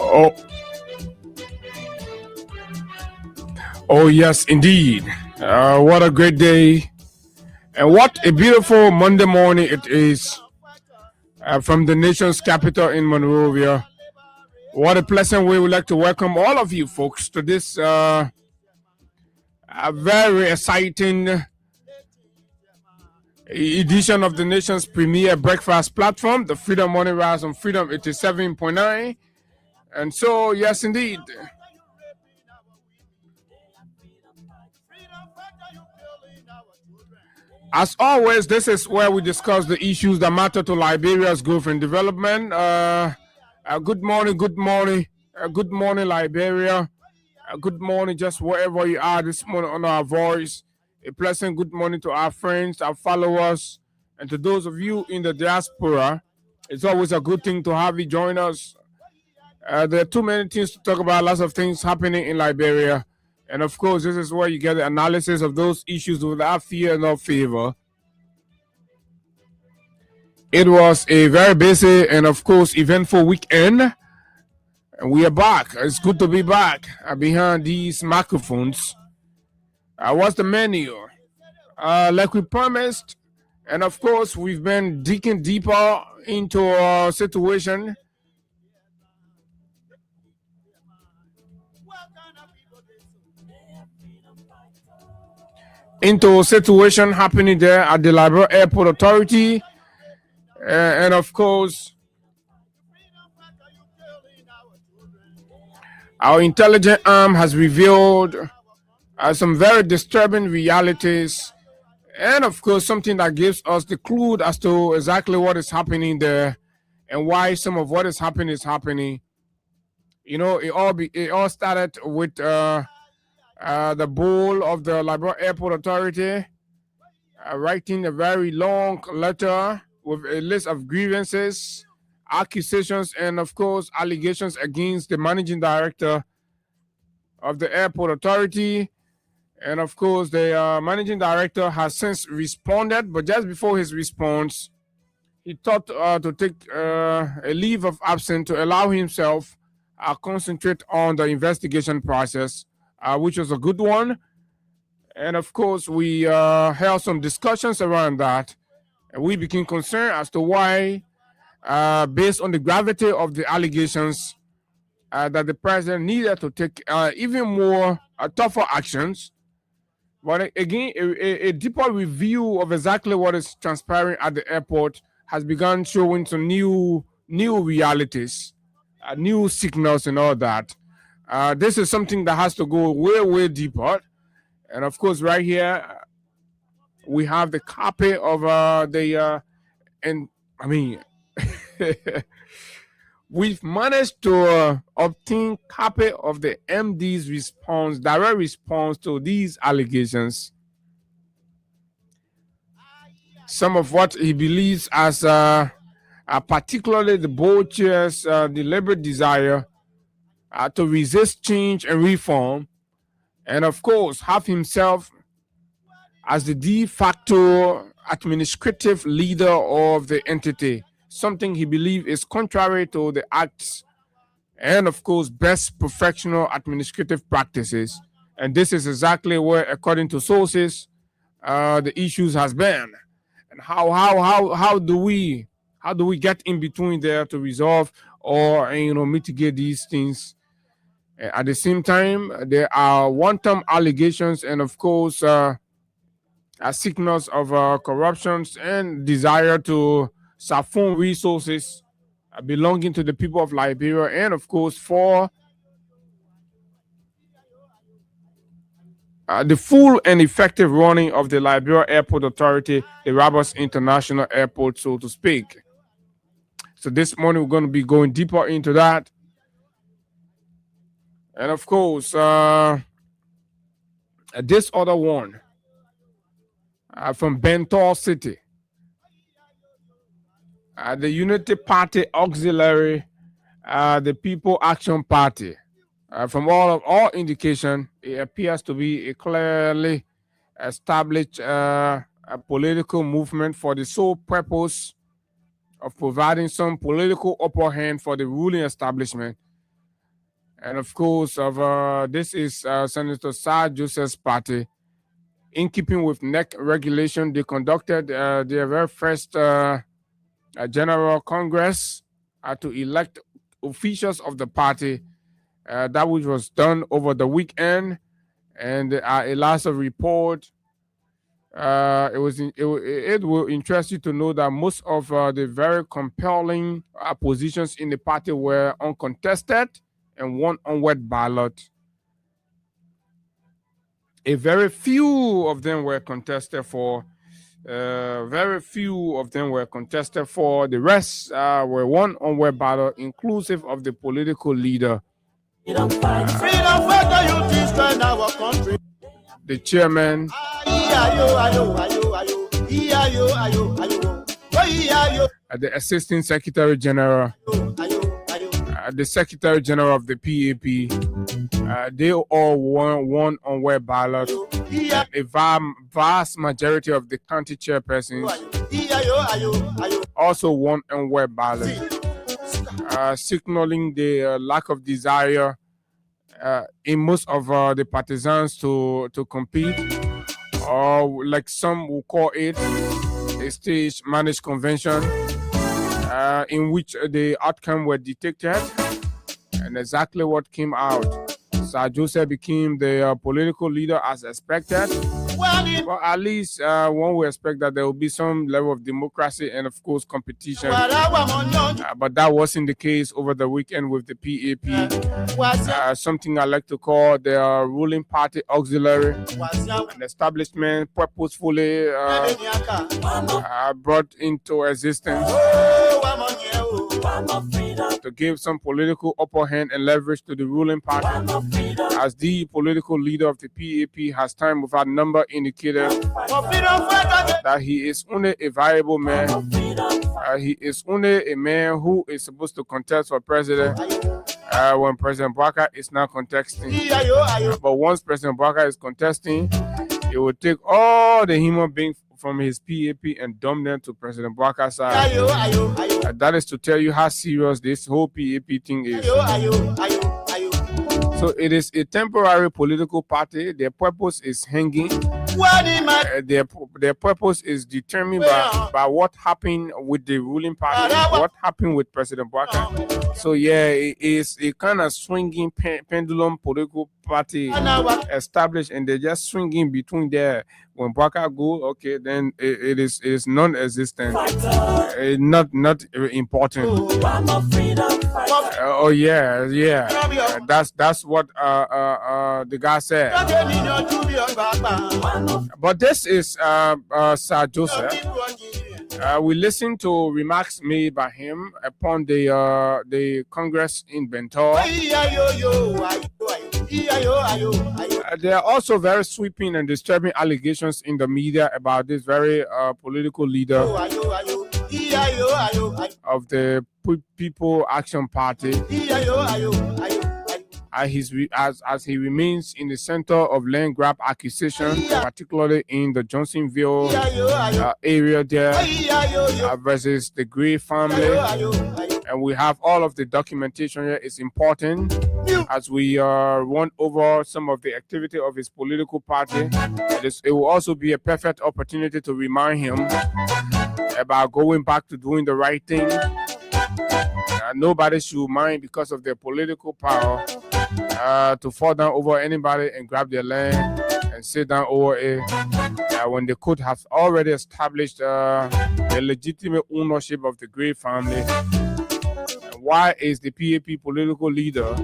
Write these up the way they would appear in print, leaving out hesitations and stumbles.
Oh, oh yes, indeed. What a great day, and what a beautiful Monday morning it is from the nation's capital in Monrovia. What a pleasant way we'd like to welcome all of you folks to this very exciting edition of the nation's premier breakfast platform, the Freedom Morning Rise on Freedom 87.9. And so, yes, indeed. As always, this is where we discuss the issues that matter to Liberia's growth and development. Good morning, good morning, good morning, Liberia. Good morning, just wherever you are this morning on our voice. A pleasant good morning to our friends, our followers, and to those of you in the diaspora. It's always a good thing to have you join us. There are too many things to talk about, lots of things happening in Liberia. And of course, this is where you get the analysis of those issues without fear nor favor. It was a very busy and, of course, eventful weekend. And we are back. It's good to be back behind these microphones. What's the menu? Like we promised, and of course, we've been digging deeper into our situation. Into a situation happening there at the Liberia Airport Authority. And of course, our intelligence arm has revealed some very disturbing realities. And of course, something that gives us the clue as to exactly what is happening there and why some of what is happening is happening. You know, it all started with the board of the Liberia Airport Authority writing a very long letter with a list of grievances, accusations, and of course allegations against the managing director of the airport authority. And of course, the managing director has since responded, but just before his response, he thought to take a leave of absence to allow himself concentrate on the investigation process, which was a good one. And of course, we held some discussions around that. And we became concerned as to why, based on the gravity of the allegations, that the president needed to take even more tougher actions. But again, a deeper review of exactly what is transpiring at the airport has begun showing some new realities, new signals and all that. This is something that has to go way, way deeper. And of course, right here, we have the copy of we've managed to obtain copy of the MD's response, direct response to these allegations. Some of what he believes as particularly the board chair's deliberate desire to resist change and reform, and of course have himself as the de facto administrative leader of the entity, something he believes is contrary to the acts and of course best professional administrative practices. And this is exactly where, according to sources, the issues has been. And how do we get in between there to resolve or mitigate these things? At the same time, there are one-time allegations and of course signals of corruptions and desire to siphon resources belonging to the people of Liberia, and of course for the full and effective running of the Liberia Airport Authority, the Rabas International Airport, so to speak. So this morning we're going to be going deeper into that. And of course, this other one from Bentor City, the Unity Party Auxiliary, the People Action Party. From all indication, it appears to be a clearly established a political movement for the sole purpose of providing some political upper hand for the ruling establishment And of course, this is Senator Sir Joseph's party. In keeping with NEC regulation, they conducted their very first General Congress to elect officials of the party. That which was done over the weekend, and a last report. It will interest you to know that most of the very compelling positions in the party were uncontested and one onward ballot. A very few of them were contested for. Very few of them were contested for. The rest were one onward ballot, inclusive of the political leader. Freedom fighter, you destroy our country. The chairman, the assistant secretary general, the secretary general of the PAP, they all won onward ballot. A vast majority of the county chairpersons also won onward ballot. Signaling the lack of desire in most of the partisans to compete, or like some will call it, a stage managed convention in which the outcome were detected, and exactly what came out. Sir Joseph became the political leader as expected. Well, at least one will expect that there will be some level of democracy and, of course, competition. But that wasn't the case over the weekend with the PAP. Something I like to call the ruling party auxiliary, an establishment purposefully brought into existence to give some political upper hand and leverage to the ruling party. As the political leader of the PAP has time without number indicated that he is only a viable man. He is only a man who is supposed to contest for president when President Bouaka is not contesting. But once President Bouaka is contesting, it will take all the human beings from his PAP and dump them to President Bouaka's side. That is to tell you how serious this whole PAP thing is. So it is a temporary political party. Their purpose is hanging. Their purpose is determined by what happened with the ruling party, what happened with President Bouaka. So yeah, it is a kind of swinging pendulum political party established, and they're just swinging between there. When Bouaka go, okay, then it is non-existent, not important. Oh yeah. That's what the guy said. But this is Sir Joseph. We listened to remarks made by him upon the Congress in Bentol. There are also very sweeping and disturbing allegations in the media about this very political leader of the People Action Party, as he remains in the center of land grab accusation, particularly in the Johnsonville area there, versus the Gray family. And we have all of the documentation here. It's important as we run over some of the activity of his political party. It will also be a perfect opportunity to remind him about going back to doing the right thing. Nobody should mind, because of their political power, to fall down over anybody and grab their land and sit down over it when they could have already established the legitimate ownership of the Gray family. Why is the PAP political leader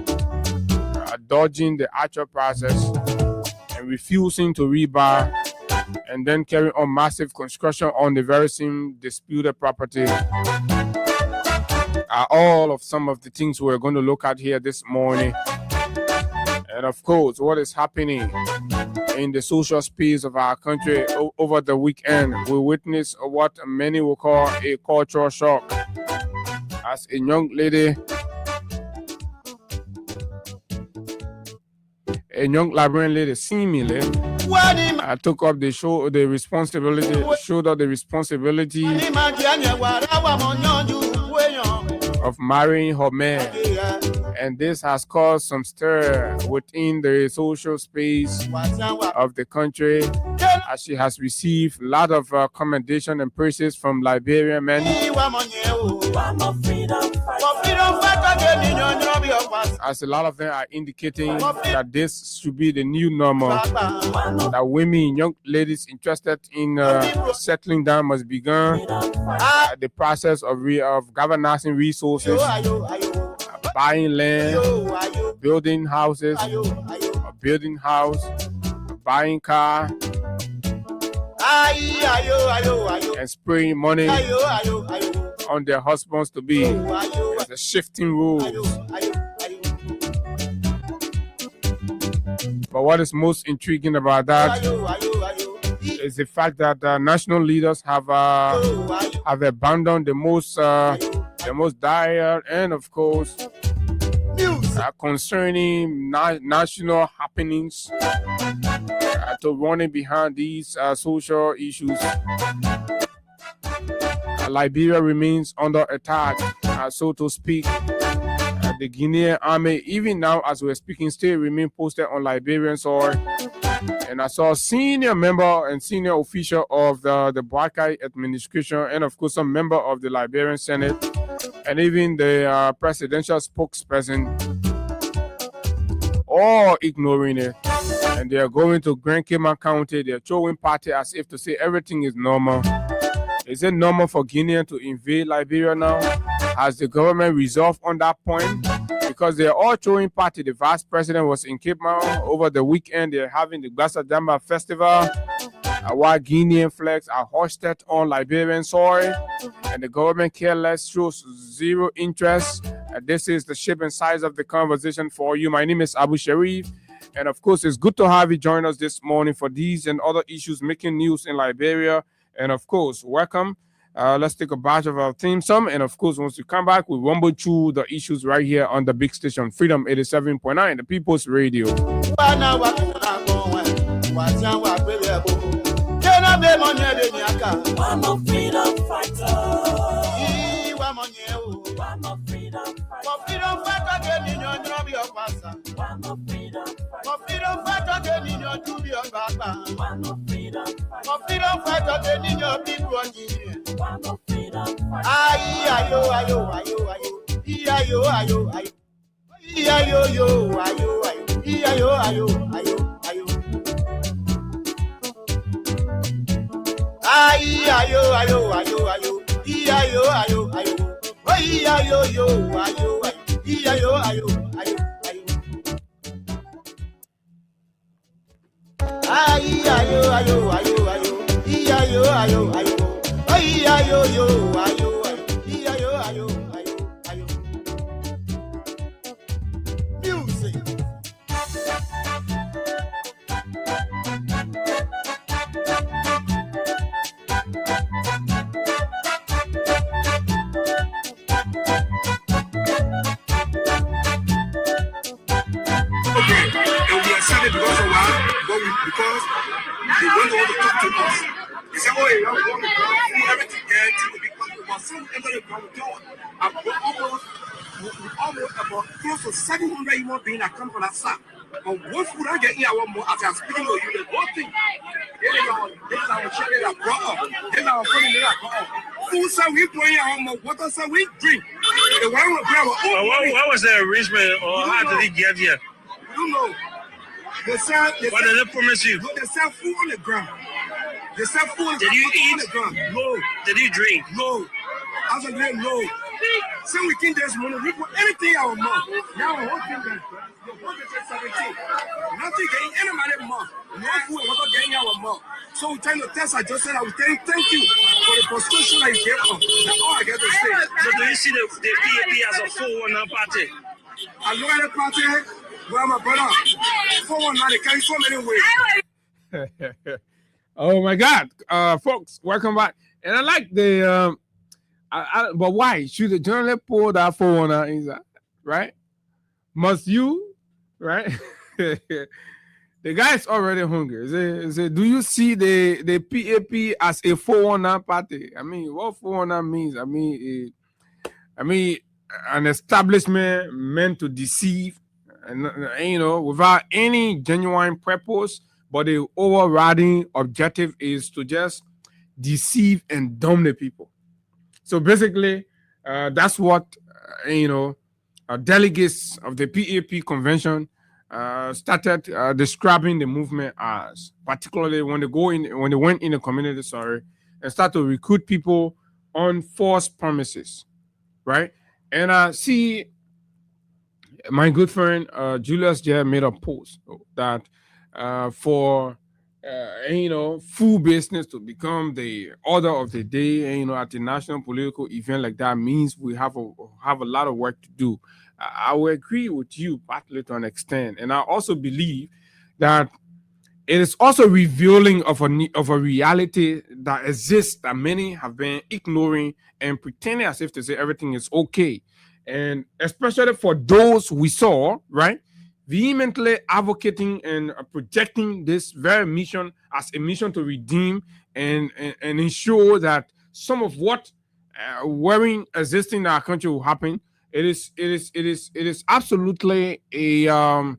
dodging the actual process and refusing to rebar and then carry on massive construction on the very same disputed property? Are all of some of the things we're going to look at here this morning. And of course, what is happening in the social space of our country over the weekend. We witnessed what many will call a cultural shock, as a young lady, a young Liberian lady, seemingly took up the responsibility, showed up the responsibility of marrying her man and this has caused some stir within the social space of the country, as she has received a lot of commendation and praises from Liberian men, as a lot of them are indicating that this should be the new normal, that women, young ladies interested in settling down must begin the process of galvanizing resources, buying land, building houses, building house, buying car, and spraying money on their husbands to be. The shifting rules. But what is most intriguing about that is the fact that national leaders have abandoned the most dire and, of course, concerning national happenings to running behind these social issues. Liberia remains under attack, so to speak. The Guinean army, even now as we're speaking, still remain posted on Liberian soil. And I saw a senior member and senior official of the Boakai administration, and of course some member of the Liberian Senate, and even the presidential spokesperson, all ignoring it. And they are going to Grand Cayman County. They're throwing party as if to say everything is normal. Is it normal for Guinea to invade Liberia now? Has the government resolved on that point? Because they're all throwing party. The vice president was in Cape Town over the weekend. They're having the Gbasa Jamba festival, while Guinean flags are hoisted on Liberian soil, and the government careless, shows zero interest. This is the shape and size of the conversation for you. My name is Abu Sharif, and of course, it's good to have you join us this morning for these and other issues making news in Liberia. And of course, welcome. Let's take a batch of our theme song. And of course, once you come back, we rumble through the issues right here on the big station, Freedom 87.9, the People's Radio. Because they don't want to talk to us. They say, oh, you want to do everything there to be comfortable. Some enter the ground door. Almost about close to 700 human beings that come from that side. But what food I get here, one more as I'm speaking to you, the whole thing. This is our shit that brought up. This is our food that brought up. Food said we bring our more water said we drink. The one will bring our own. What was the arrangement or how did he get here? I don't know. They sell, what did they promise you? No, they sell food on the ground. They sell food. Did you eat? On the ground. No. Did you drink? No. As a man, no. Some weekend there's money. We put anything in our mouth. Now the whole thing is 17. Nothing getting any money month. No food, we're not getting our mouth. So we trying to test. I just said I would thank you for the frustration that you gave us. That's all I get to say. So do you see the PAP as a 419 party? I look at the party. Well, my brother, 419, they carry so many ways. Oh my God, folks, welcome back. And I like the, but why should the journalist pull that 419 inside, right? Must you, right? The guy's already hungry. Do you see the PAP as a 419 party? I mean, what 419 means? I mean, an establishment meant to deceive, and without any genuine purpose, but the overriding objective is to just deceive and dominate people. So basically, that's what delegates of the PAP convention started describing the movement as, particularly when they went in the community, and start to recruit people on false promises, right? And I see my good friend Julius J made a post that for food business to become the order of the day, at a national political event like that means we have a lot of work to do. I will agree with you partly to an extent, and I also believe that it is also revealing of a reality that exists that many have been ignoring and pretending as if to say everything is okay. And especially for those we saw, right, vehemently advocating and projecting this very mission as a mission to redeem and ensure that some of what wearing existing in our country will happen. It is absolutely it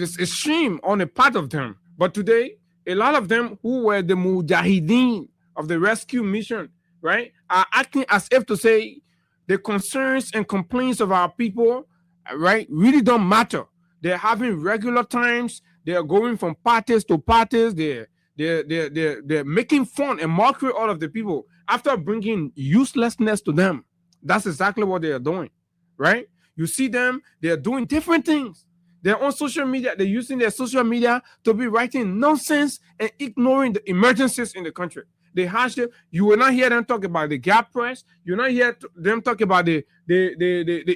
is a shame on a part of them. But today, a lot of them who were the mujahideen of the rescue mission, right, are acting as if to say the concerns and complaints of our people, right, really don't matter. They're having regular times. They are going from parties to parties. They're making fun and mockery out of the people after bringing uselessness to them. That's exactly what they are doing, right? You see them, they are doing different things. They're on social media. They're using their social media to be writing nonsense and ignoring the emergencies in the country. The hardship. You will not hear them talk about the gap price. You will not hear them talk about the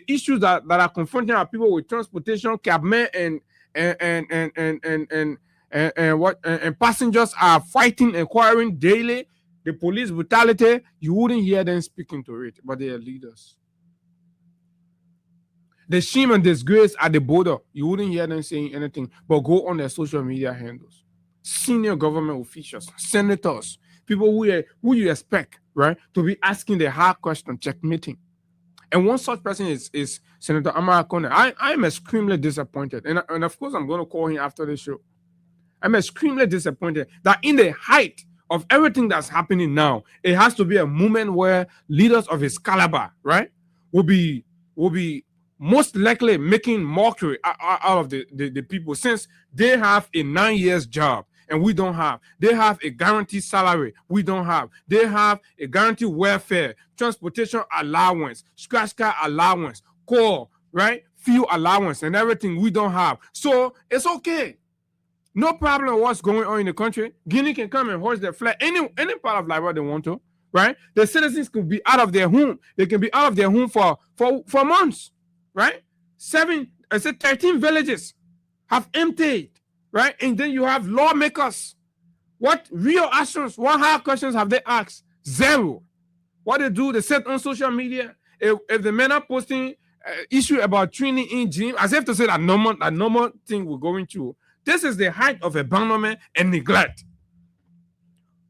issues that are confronting our people with transportation, cabmen, and passengers are fighting and quarreling daily. The police brutality. You wouldn't hear them speaking to it, but they are leaders. The shame and disgrace at the border, you wouldn't hear them saying anything, but go on their social media handles. Senior government officials, senators, people who you expect, right, to be asking the hard question, checkmating. And one such person is Senator Amara Kone. I am extremely disappointed. And of course, I'm going to call him after the show. I'm extremely disappointed that in the height of everything that's happening now, it has to be a moment where leaders of his caliber, right, will be most likely making mockery out of the people, since they have a 9 years job and we don't have. They have a guaranteed salary. We don't have. They have a guaranteed welfare, transportation allowance, scratch card allowance, core, right, fuel allowance, and everything we don't have. So it's okay. No problem with what's going on in the country. Guinea can come and hoist their flag any part of Liberia they want to, right? The citizens could be out of their home. They can be out of their home for months. Right? 13 villages have emptied, right? And then you have lawmakers. What real actions, what hard questions have they asked? Zero. What they do, they sit on social media. If the men are posting issue about training in gym, as if to say that normal thing we're going through. This is the height of abandonment and neglect.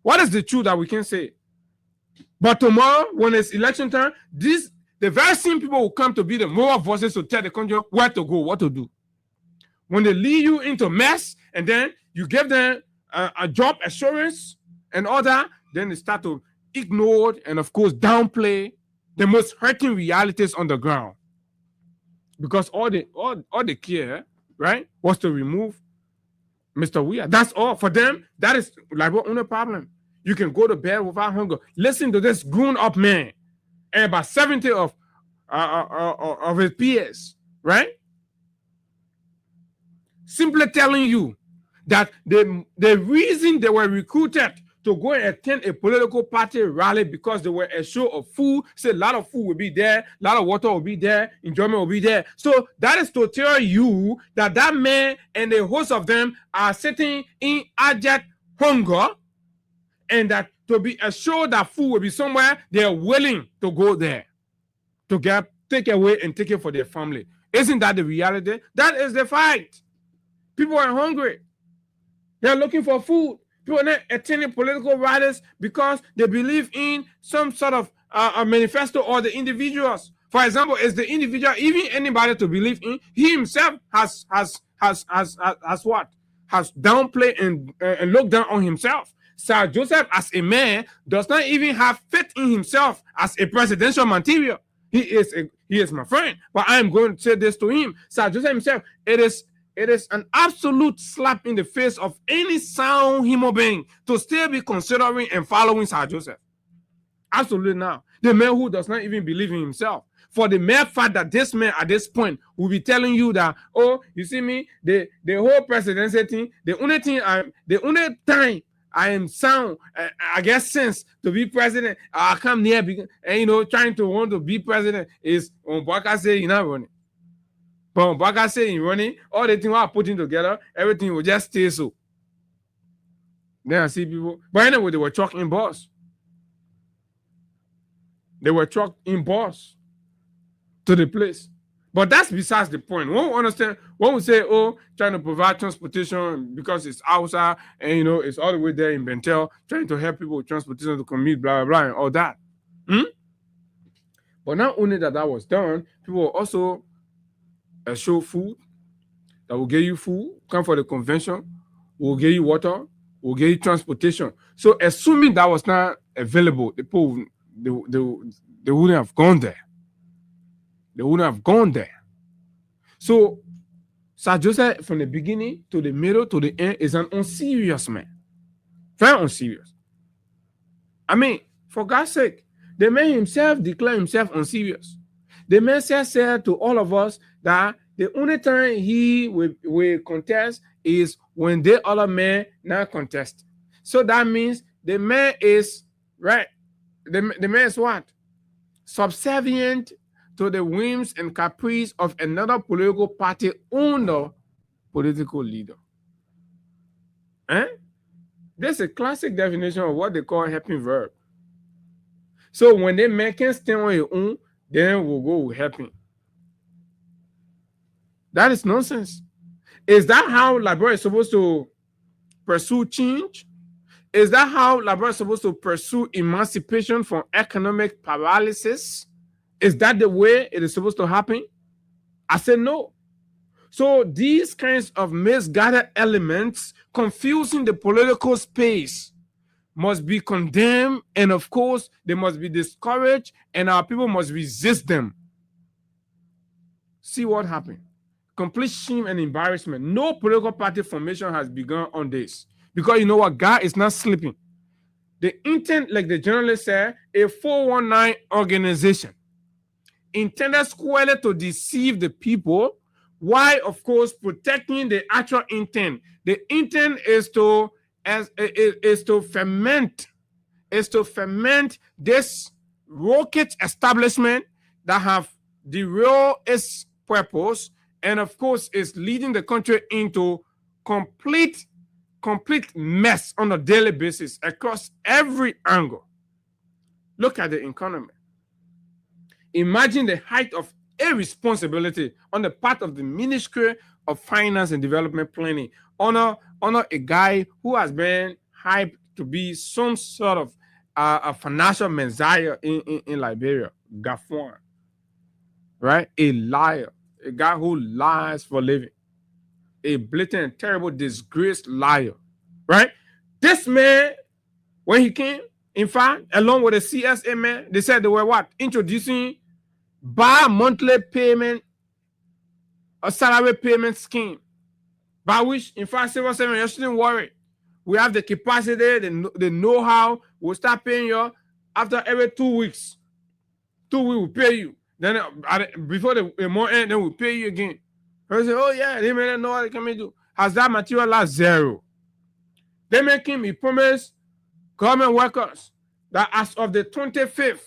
What is the truth that we can say? But tomorrow, when it's election time, the very same people will come to be the moral voices to tell the country where to go, what to do. When they lead you into mess, and then you give them a job assurance and all that, then they start to ignore and, of course, downplay the most hurting realities on the ground. Because all they care, right, was to remove Mr. Weah. That's all. For them, that is like what only problem. You can go to bed without hunger. Listen to this grown-up man and about 70 of his peers, right? Simply telling you that the reason they were recruited to go and attend a political party rally because they were a show of food, say a lot of food will be there, a lot of water will be there, enjoyment will be there. So that is to tell you that man and the host of them are sitting in abject hunger, and that to be assured that food will be somewhere, they are willing to go there to take away and take it for their family. Isn't that the reality? That is the fight. People are hungry. They're looking for food. People are not attending political rallies because they believe in some sort of a manifesto or the individuals. For example, is the individual even anybody to believe in? He himself has what? Has downplayed and looked down on himself. Sir Joseph, as a man, does not even have faith in himself as a presidential material. He is my friend, but I am going to say this to him. Sir Joseph himself, it is an absolute slap in the face of any sound human being to still be considering and following Sir Joseph. Absolutely not. The man who does not even believe in himself. For the mere fact that this man at this point will be telling you that, oh, you see me, the whole presidency thing, the only time I am sound, I guess, sense to be president, I come near and trying to want to be president is when Baka say you're not running. But when Baka say you're running, all the things are putting together, everything will just stay so. Then I see people, but anyway, they were truck in boss. They were truck in boss to the place. But that's besides the point. When we understand, when we say, oh, trying to provide transportation because it's outside and, it's all the way there in Bentel, trying to help people with transportation to commute, blah, blah, blah, and all that. But not only that was done, people will also show food, that will give you food, come for the convention, will give you water, will give you transportation. So assuming that was not available, the people, they wouldn't have gone there. They wouldn't have gone there. So, Sir Joseph, from the beginning to the middle to the end, is an unserious man. Very unserious. I mean, for God's sake, the man himself declared himself unserious. The man said to all of us that the only time he will contest is when the other man not contest. So that means the man is, right, the man is what? Subservient to the whims and caprice of another political party owner, political leader. This is a classic definition of what they call helping verb. So when they make it stand on your own, then we'll go with helping. That is nonsense. Is that how Liberia is supposed to pursue change? Is that how Liberia is supposed to pursue emancipation from economic paralysis? Is that the way it is supposed to happen? I said no. So these kinds of misguided elements confusing the political space must be condemned, and of course, they must be discouraged, and our people must resist them. See what happened. Complete shame and embarrassment. No political party formation has begun on this. Because you know what? God is not sleeping. The intent, like the journalist said, a 419 organization intended squarely to deceive the people, while of course protecting the actual intent. The intent is to ferment this rocket establishment that have derailed its purpose, and of course is leading the country into complete mess on a daily basis across every angle. Look at the economy. Imagine the height of irresponsibility on the part of the Ministry of Finance and Development Planning on a guy who has been hyped to be some sort of a financial messiah in Liberia, Gaffwan, right? A liar, a guy who lies for a living, a blatant, terrible, disgraced liar, right? This man, when he came, in fact, along with the CSA man, they said they were what? Introducing bi-monthly payment, a salary payment scheme, by which, in fact, civil servants, you shouldn't worry. We have the capacity, the know-how. We'll start paying you after every 2 weeks. 2 weeks will pay you. Then before the month end, then we'll pay you again. Person say, oh yeah, they may not know what they can do. Has that materialized? Zero. They make him, he promised government workers that as of the 25th,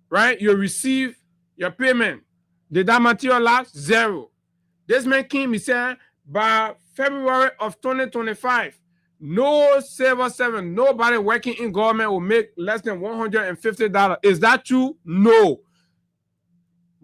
right, you receive your payment. Did that materialize? Zero. This man came, he said, by February of 2025, no civil servant, nobody working in government will make less than $150. Is that true? No.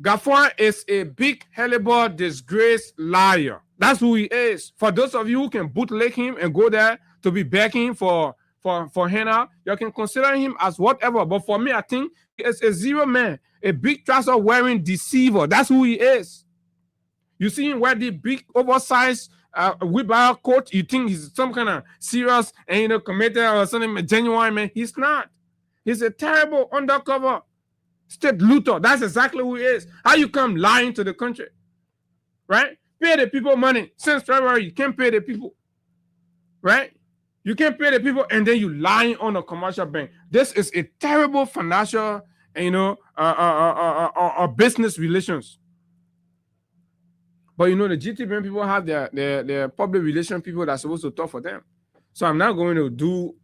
Gaffwan is a big, horrible, disgraced liar. That's who he is. For those of you who can bootleg him and go there to be begging for for Hannah. You can consider him as whatever. But for me, I think it's a zero man, a big trouser wearing deceiver. That's who he is. You see him wear the big oversized wheelbarrow coat. You think he's some kind of serious and committed or something genuine man. He's not. He's a terrible undercover state looter. That's exactly who he is. How you come lying to the country, right? Pay the people money. Since February, you can't pay the people, right? You can't pay the people, and then you lying on a commercial bank. This is a terrible financial, business relations. But the GT Bank people have their public relation people that are supposed to talk for them. So I'm not going to do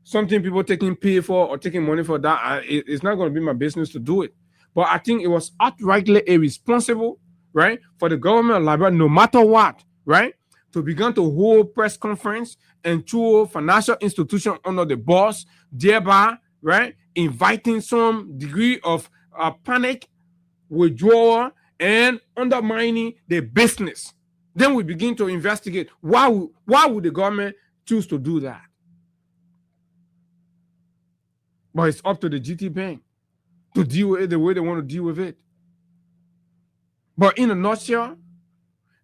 something people taking pay for or taking money for that. It's not going to be my business to do it. But I think it was outrightly irresponsible, right, for the government of Liberia, no matter what, right, to begin to hold press conference and throw financial institution under the boss, thereby, right, inviting some degree of panic, withdrawal, and undermining the business. Then we begin to investigate why would the government choose to do that. But it's up to the GT Bank to deal with it the way they want to deal with it. But in a nutshell,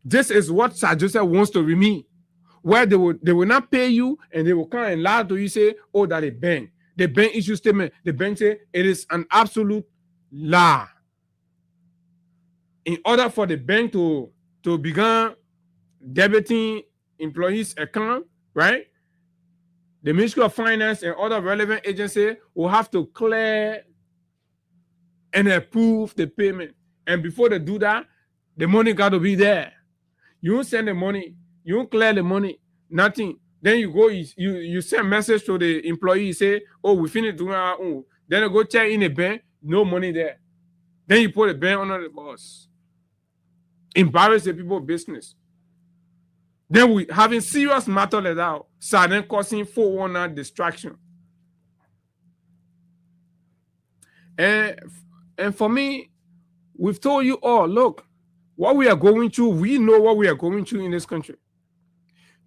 this is what Sir Joseph wants to remain, where they will not pay you and they will come and lie to you, say, oh, that a bank. The bank issue statement, the bank say it is an absolute lie. In order for the bank to begin debiting employees' account, right? The Ministry of Finance and other relevant agencies will have to clear and approve the payment. And before they do that, the money got to be there. You don't send the money, you don't clear the money, nothing. Then you go, you send a message to the employee, say, oh, we finished doing our own. Then you go check in the bank, no money there. Then you put the bank under the boss. Embarrass the people's business. Then we having serious matter like that, so then causing 419 distraction. And for me, we've told you all, look, what we are going through, we know what we are going through in this country.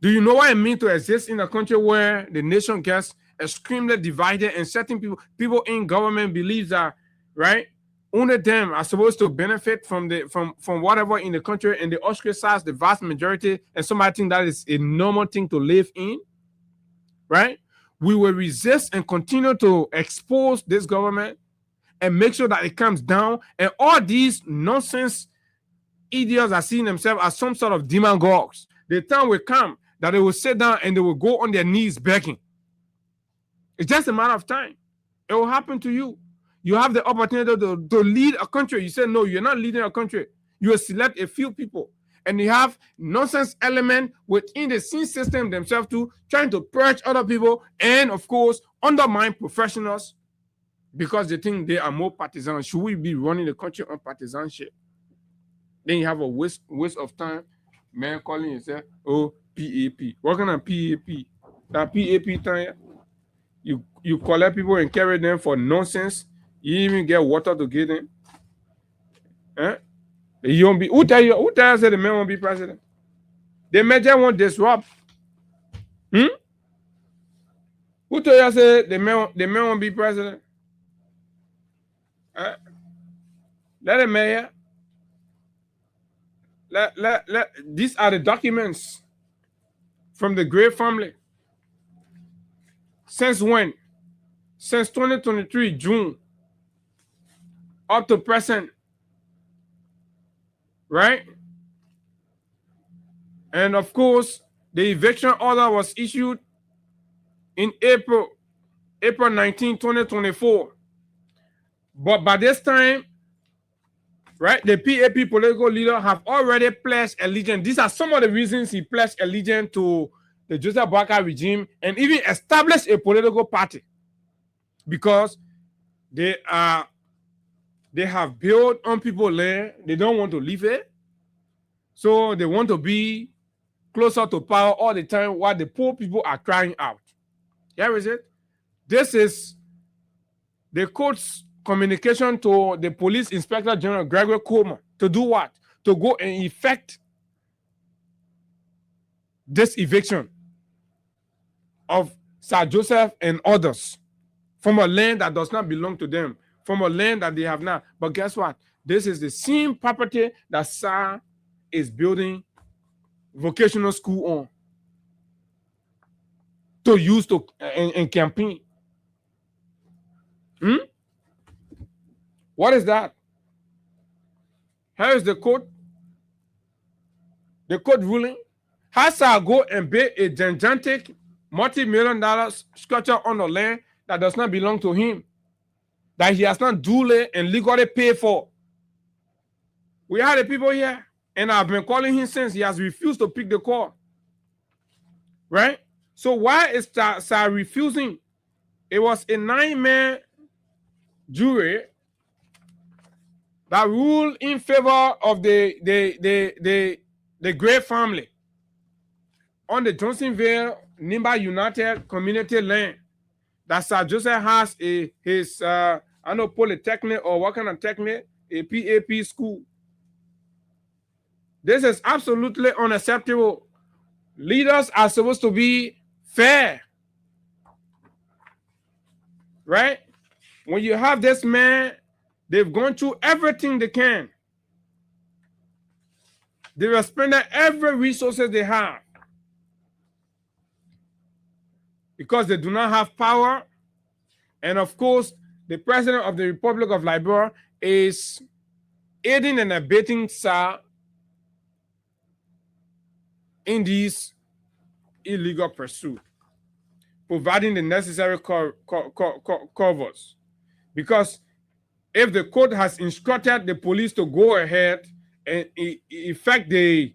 Do you know what it means to exist in a country where the nation gets extremely divided and certain people in government believe that, right, only them are supposed to benefit from whatever in the country, and they ostracize the vast majority, and somebody think that is a normal thing to live in, right? We will resist and continue to expose this government and make sure that it comes down, and all these nonsense idiots are seeing themselves as some sort of demagogues. The time will come that they will sit down and they will go on their knees begging. It's just a matter of time. It will happen to you. You have the opportunity to lead a country. You say, no, you're not leading a country. You will select a few people. And you have nonsense element within the scene system themselves too, trying to purge other people and, of course, undermine professionals because they think they are more partisan. Should we be running the country on partisanship? Then you have a waste of time. Man calling himself, oh, PAP. Working on PAP. That PAP time, you collect people and carry them for nonsense. You even get water to give them. Eh? You won't be. Who tells you that the man won't be president? The major won't disrupt. Who told you say the man won't be president? Eh? Let the mayor. These are the documents from the Gray family. Since when? Since 2023 June. Up to present, right? And of course, the eviction order was issued in April 19, 2024. But by this time, right, the PAP political leader have already pledged allegiance. These are some of the reasons he pledged allegiance to the Joseph Boakai regime and even established a political party, because they have built on people's land. They don't want to leave it. So they want to be closer to power all the time while the poor people are crying out. Here is it. This is the court's communication to the Police Inspector General Gregory Coleman to do what? To go and effect this eviction of Sir Joseph and others from a land that does not belong to them, from a land that they have not. But guess what? This is the same property that Sir is building vocational school on to use to in campaign. What is that? Here is the court. The court ruling. Has Sir go and build a gigantic multi-million-dollar structure on the land that does not belong to him, that he has not duly and legally paid for. We have the people here, and I've been calling him since he has refused to pick the call. Right? So why is Sir refusing? It was a 9-man jury that ruled in favor of the Gray family on the Johnsonville Nimba United Community land that Sir Joseph has his I know polytechnic or what kind of technic, a PAP school. This is absolutely unacceptable. Leaders are supposed to be fair, right? When you have this man, they've gone through everything they can. They have spent every resources they have because they do not have power. And of course, the president of the Republic of Liberia is aiding and abetting Sir in these illegal pursuits, providing the necessary covers. Because if the court has instructed the police to go ahead and effect the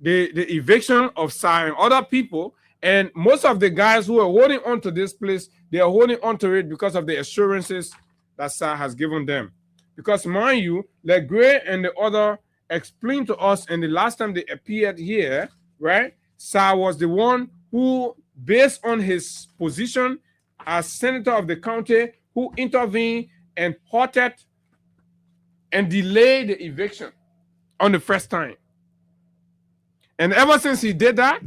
eviction of Sir and other people, and most of the guys who are holding on to this place, they are holding on to it because of the assurances that Sir has given them. Because mind you, Legray and the other explained to us, and the last time they appeared here, right? Sir was the one who, based on his position as senator of the county, who intervened and halted and delayed the eviction on the first time. And ever since he did that,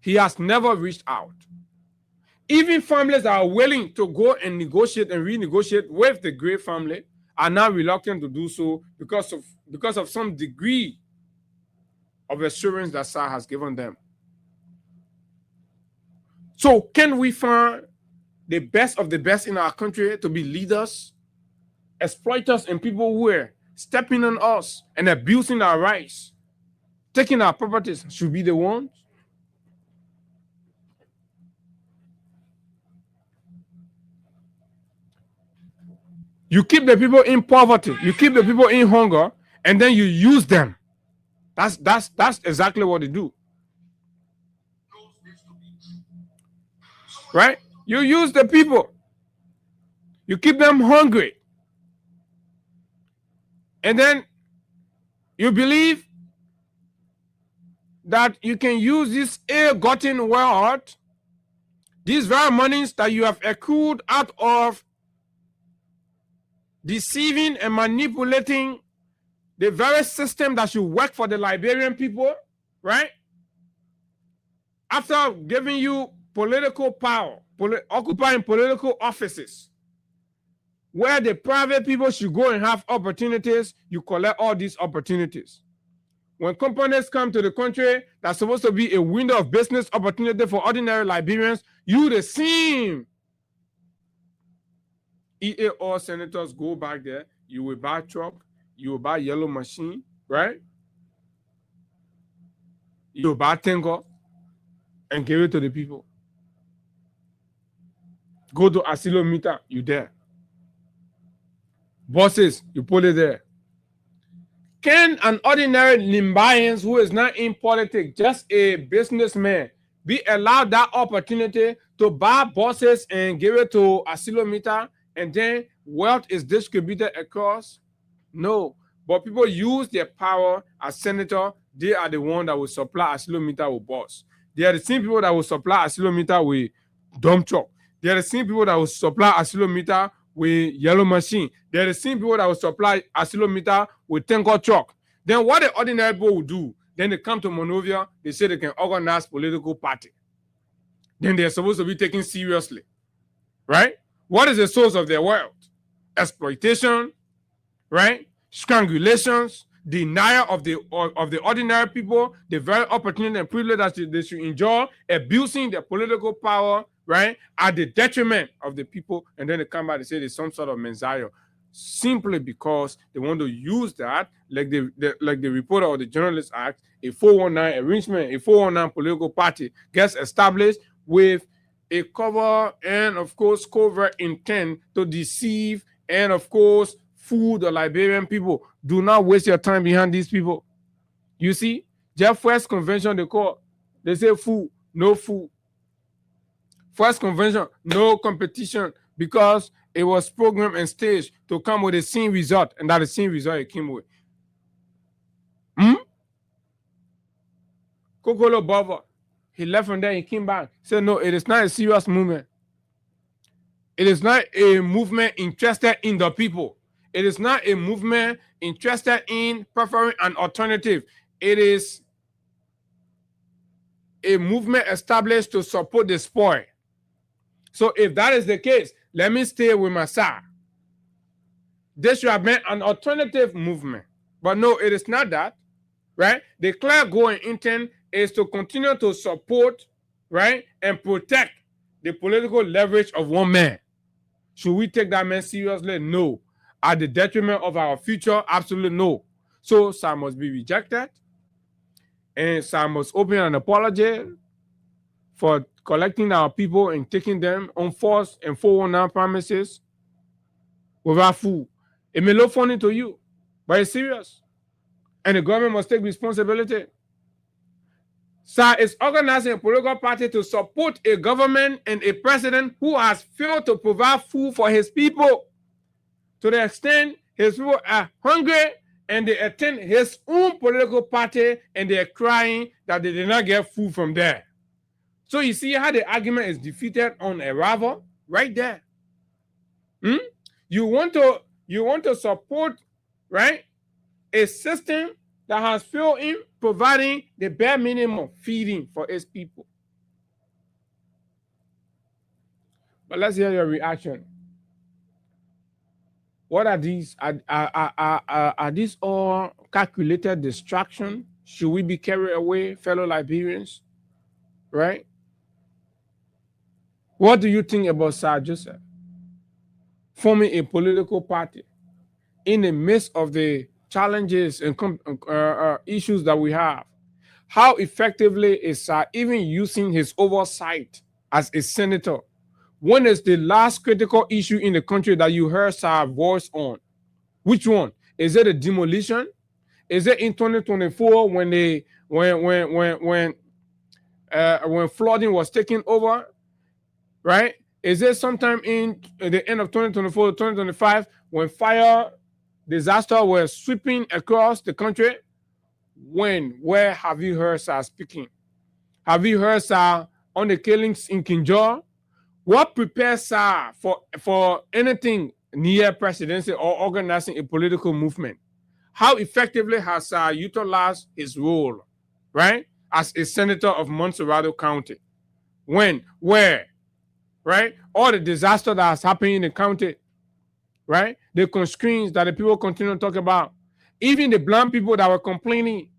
he has never reached out. Even families that are willing to go and negotiate and renegotiate with the Gray family are now reluctant to do so because of some degree of assurance that Sir has given them. So can we find the best of the best in our country to be leaders, exploiters, and people who are stepping on us and abusing our rights, taking our properties, should be the ones? You keep the people in poverty, you keep the people in hunger, and then you use them. That's exactly what they do. Right? You use the people. You keep them hungry. And then you believe that you can use this ill-gotten wealth, these very monies that you have accrued out of deceiving and manipulating the very system that should work for the Liberian people, right? After giving you political power, occupying political offices, where the private people should go and have opportunities, you collect all these opportunities. When companies come to the country, that's supposed to be a window of business opportunity for ordinary Liberians, you the same EAO senators go back there, you will buy truck, you will buy yellow machine, right? You will buy Tengo and give it to the people. Go to Asilometer, you there. Bosses, you put it there. Can an ordinary Limbayan who is not in politics, just a businessman, be allowed that opportunity to buy buses and give it to Asilometer, and then wealth is distributed across? No. But people use their power as senator. They are the one that will supply Asilometer with bus. They are the same people that will supply Asilometer with dump truck. They are the same people that will supply Asilometer with yellow machine. They are the same people that will supply Asilometer with Tenko truck. Then what the ordinary people will do, then they come to Monrovia, they say they can organize political party. then they're supposed to be taken seriously, right? What is the source of their wealth? Exploitation, right? Strangulations, denial of the ordinary people, the very opportunity and privilege that they should enjoy, abusing their political power, right, at the detriment of the people, and then they come back and say there's some sort of messiah, simply because they want to use that, like the reporter or the journalist act, a 419 arrangement, a 419 political party gets established with a cover and, of course, covert intent to deceive and, of course, fool the Liberian people. Do not waste your time behind these people. You see, their first convention they say fool, no fool. First convention, no competition, because it was programmed and staged to come with the same result, and that the same result it came with. Kokolo Baba, he left from there, he came back, said, no, it is not a serious movement. It is not a movement interested in the people. It is not a movement interested in preferring an alternative. It is a movement established to support the spoil. So if that is the case, let me stay with my side. This should have been an alternative movement. But no, it is not that, right? The clear goal and intent is to continue to support, right, and protect the political leverage of one man. Should we take that man seriously? No. At the detriment of our future? Absolutely no. So Sam must be rejected, and Sam must open an apology for collecting our people and taking them on force and 419 premises without food. It may look funny to you, but it's serious. And the government must take responsibility. SAR is organizing a political party to support a government and a president who has failed to provide food for his people. To the extent his people are hungry and they attend his own political party and they're crying that they did not get food from there. So you see how the argument is defeated on arrival right there. You want to support, right, a system that has failed in providing the bare minimum feeding for its people. But let's hear your reaction. What are these? Are these all calculated distraction? Should we be carried away, fellow Liberians? Right? What do you think about Sir Joseph forming a political party in the midst of the challenges and issues that we have? How effectively is Sir even using his oversight as a senator? When is the last critical issue in the country that you heard Sir voice on? Which one? Is it a demolition? Is it in 2024 when flooding was taking over? Right? Is it sometime in the end of 2024 to 2025 when fire disaster was sweeping across the country? Where have you heard Sir speaking? Have you heard Sir on the killings in Kinjor? What prepares Sir for anything near presidency or organizing a political movement? How effectively has Sir utilized his role, right, as a senator of Montserrado County? When? Where? Right? All the disaster that has happened in the county, right? The constraints that the people continue to talk about. Even the blind people that were complaining,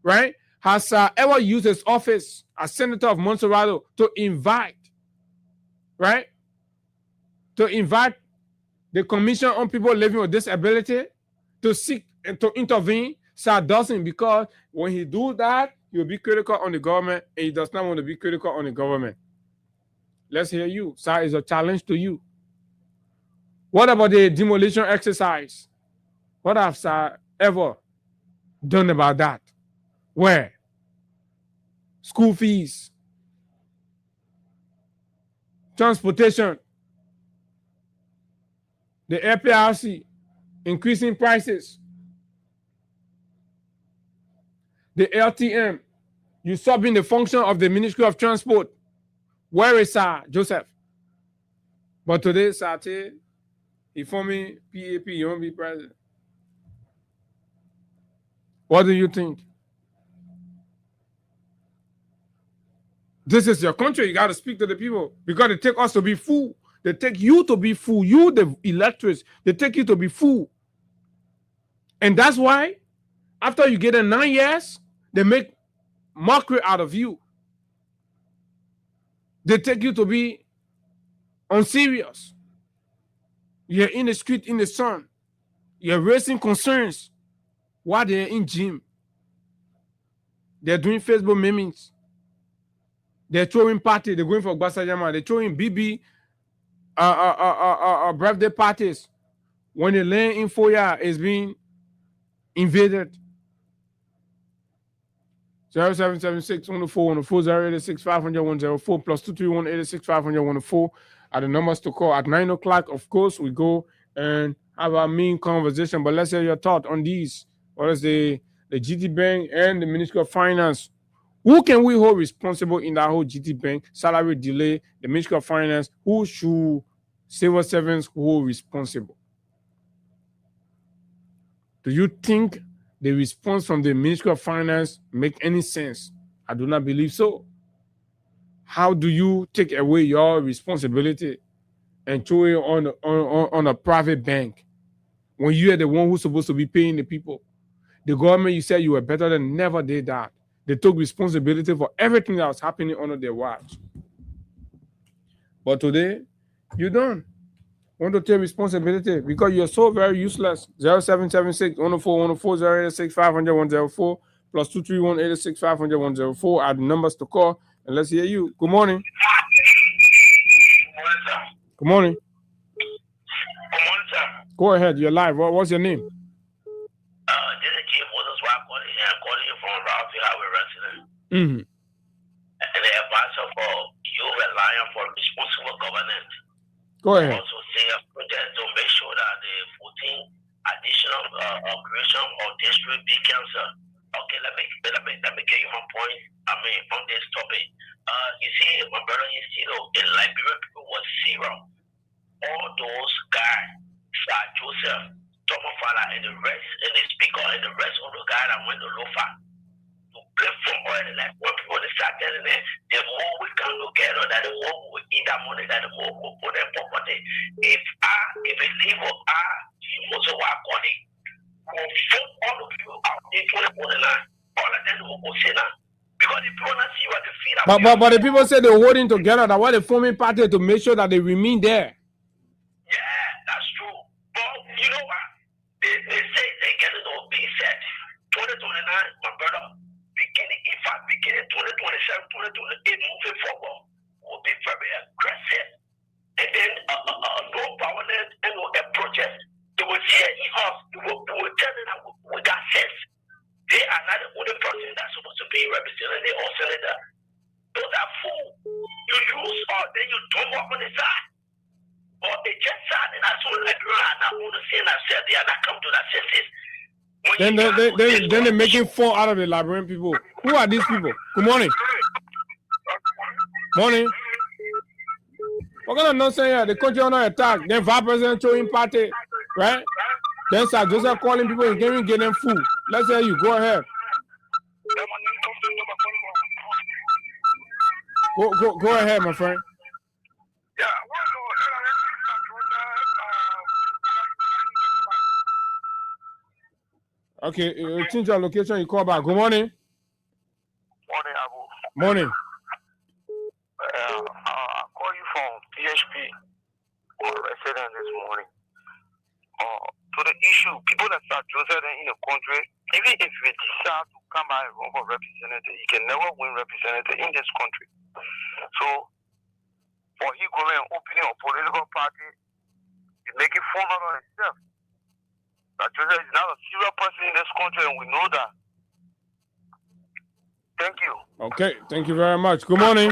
right? Has ever used his office as senator of Montserrado to invite, right? To invite the Commission on People Living with Disability to seek and to intervene? Sir doesn't, because when he do that, he'll be critical on the government, and he does not want to be critical on the government. Let's hear you. Sir, is a challenge to you. What about the demolition exercise? What have Sir ever done about that? Where? School fees, transportation, the APRC increasing prices, the LTM usurping the function of the Ministry of Transport. Where is Sir Joseph? But today, Sir T, he forming PAP, he won't be president. What do you think? This is your country. You got to speak to the people because they take us to be fool. They take you to be fool. You, the electors, they take you to be fool. And that's why after you get in 9 years, they make mockery out of you. They take you to be unserious. You're in the street in the sun. You're raising concerns while they're in gym. They're doing Facebook memes. They're throwing parties. They're going for Gbasajama. They're throwing BB birthday parties. When the land in Foya is being invaded. 0776 104 104 086 500 104 plus 231 86 500 104 are the numbers to call at 9 o'clock. Of course, we go and have our main conversation. But let's hear your thought on these. What is the GT Bank and the Ministry of Finance? Who can we hold responsible in that whole GT Bank salary delay? The Ministry of Finance, who should civil servants hold responsible? Do you think the response from the Ministry of Finance make any sense? I do not believe so. How do you take away your responsibility and throw it on a private bank when you are the one who's supposed to be paying the people? The government, you said you were better than, never did that. They took responsibility for everything that was happening under their watch. But today, you don't want to take responsibility because you're so very useless. 0776 104 104 086 500 104 plus 231 86 500 104 are the numbers to call. And let's hear you. Good morning. Good morning. Good morning, sir. Go ahead. You're live. What's your name? This is Chief Moses White calling you from Ralph Highway resident. Mm-hmm. And the advisor for you relying for responsible governance. Go ahead. Also say a project to make sure that the 14 additional operation of district be canceled. Okay, let me give you my point. On this topic. You see, my brother, in Liberia, people was zero. All those guys, Sir Joseph, Thomas Fala, and the rest, and the speaker, and the rest of the guys that went to Lofa to pay for oil. Like when people start telling them, the more we can look at it, that the more we eat that money, that the more we put their property. If a leave of you must work on it. We'll put all of you out in 2049. All of them will go say that. Because the people not see what they feel. But the people say they're holding together. That why they forming party to make sure that they remain there. Yeah, that's true. But you know what? They say they get it all being said. 2029, my brother, beginning 2027, 2028, moving forward, will be very aggressive. And then no violence and no protest. They will see us. They will tell them that we got sense. They are not the only person that's supposed to be represented. They all senator. Those are fools. You use or then you don't work on the side. Or they just sad and as soon as you are not going to say that said they are not come to that senses. Then they're making four out of the Liberian people. Who are these people? Good morning. Morning. What kind of nonsense here? The country under attack. Then Vice President showing party, right? Then Sir Joseph calling people and getting them food. Let's hear you. Go ahead. Go ahead, my friend. Okay, change your location. You call back. Good morning. Morning, Abu. Morning. I call you from PHP. Resident this morning. To the issue, people that start Joseph in the country, even if we decide to come out and run for representative, he can never win representative in this country. So, for he going and opening a political party, he's making fun of himself. That Joseph is not a serious person in this country, and we know that. Thank you. Okay, thank you very much. Good morning.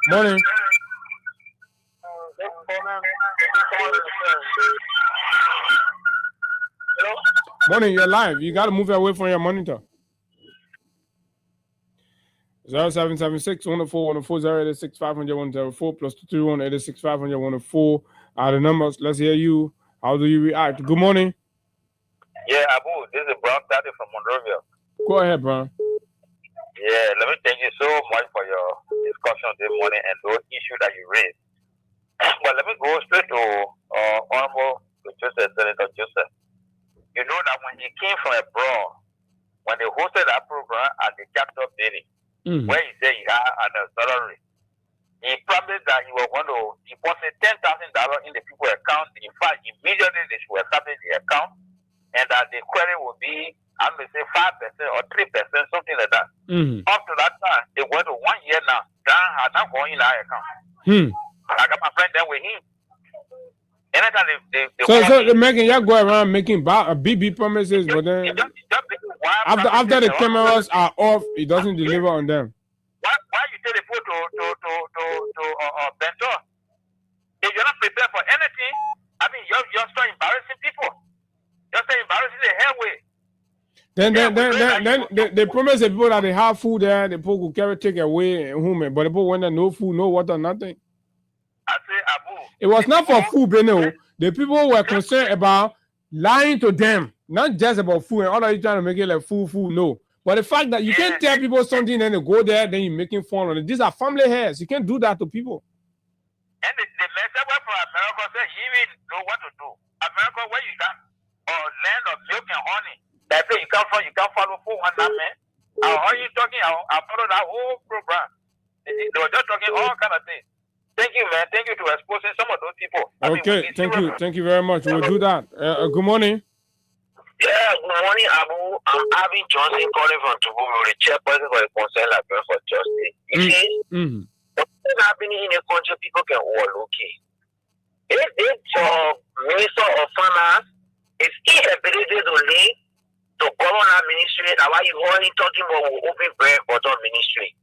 Morning. Morning, you're live. You got to move away from your monitor. 0776 104 104 086 500 104 plus 231 86 500 104 are the numbers. Let's hear you. How do you react? Good morning. Yeah, Abu, this is Brown Daddy from Monrovia. Go ahead, Brown. Yeah, let me thank you so much for your discussion this morning and those issues that you raised. But let me go straight to Honorable Joseph, Senator Joseph. You know that when he came from abroad, when they hosted that program at the Capitol building, where he said he had an salary, he promised that he was going to deposit $10,000 in the people's account. In fact, immediately they should establish the account, and that the query will be, I'm going to say 5% or 3%, something like that. Up to that time, they went to 1 year now. Dan has not gone in our account. I got my friend there with him. Anytime so they're making y'all go around making BB promises, but then after the cameras are off, it doesn't deliver on them. Why you tell the people to Bento? If you're not prepared for anything, I mean, you're still embarrassing people. You're still embarrassing the hell way. Then they promise the people that they have food there, the people could carry take away home, but the people when there no food, no water, nothing. I say, Abu. It was not for food, Beno. The people were concerned about lying to them, not just about food. And all of you trying to make it like food, no. But the fact that you can't tell people something, then they go there, then you're making fun of it. These are family hairs. You can't do that to people. And the message from America said, you even know what to do. America, where you can, or land of milk and honey. That's where you come from. You can't follow 400 men. How are you talking? I follow that whole program. They were just talking all kind of things. Thank you, man. Thank you to exposing some of those people. Okay, thank you. Thank you very much. We'll do that. Good morning. Yeah, good morning, Abu. I'm Abby Johnson calling from Tobago, the chairperson for the Concern Librarian for Justice. You see, what's happening in the country, people can overlook it. It's Minister of Finance, it's inability to lead to govern our ministry. That's why you only talking about open bread bottom ministry.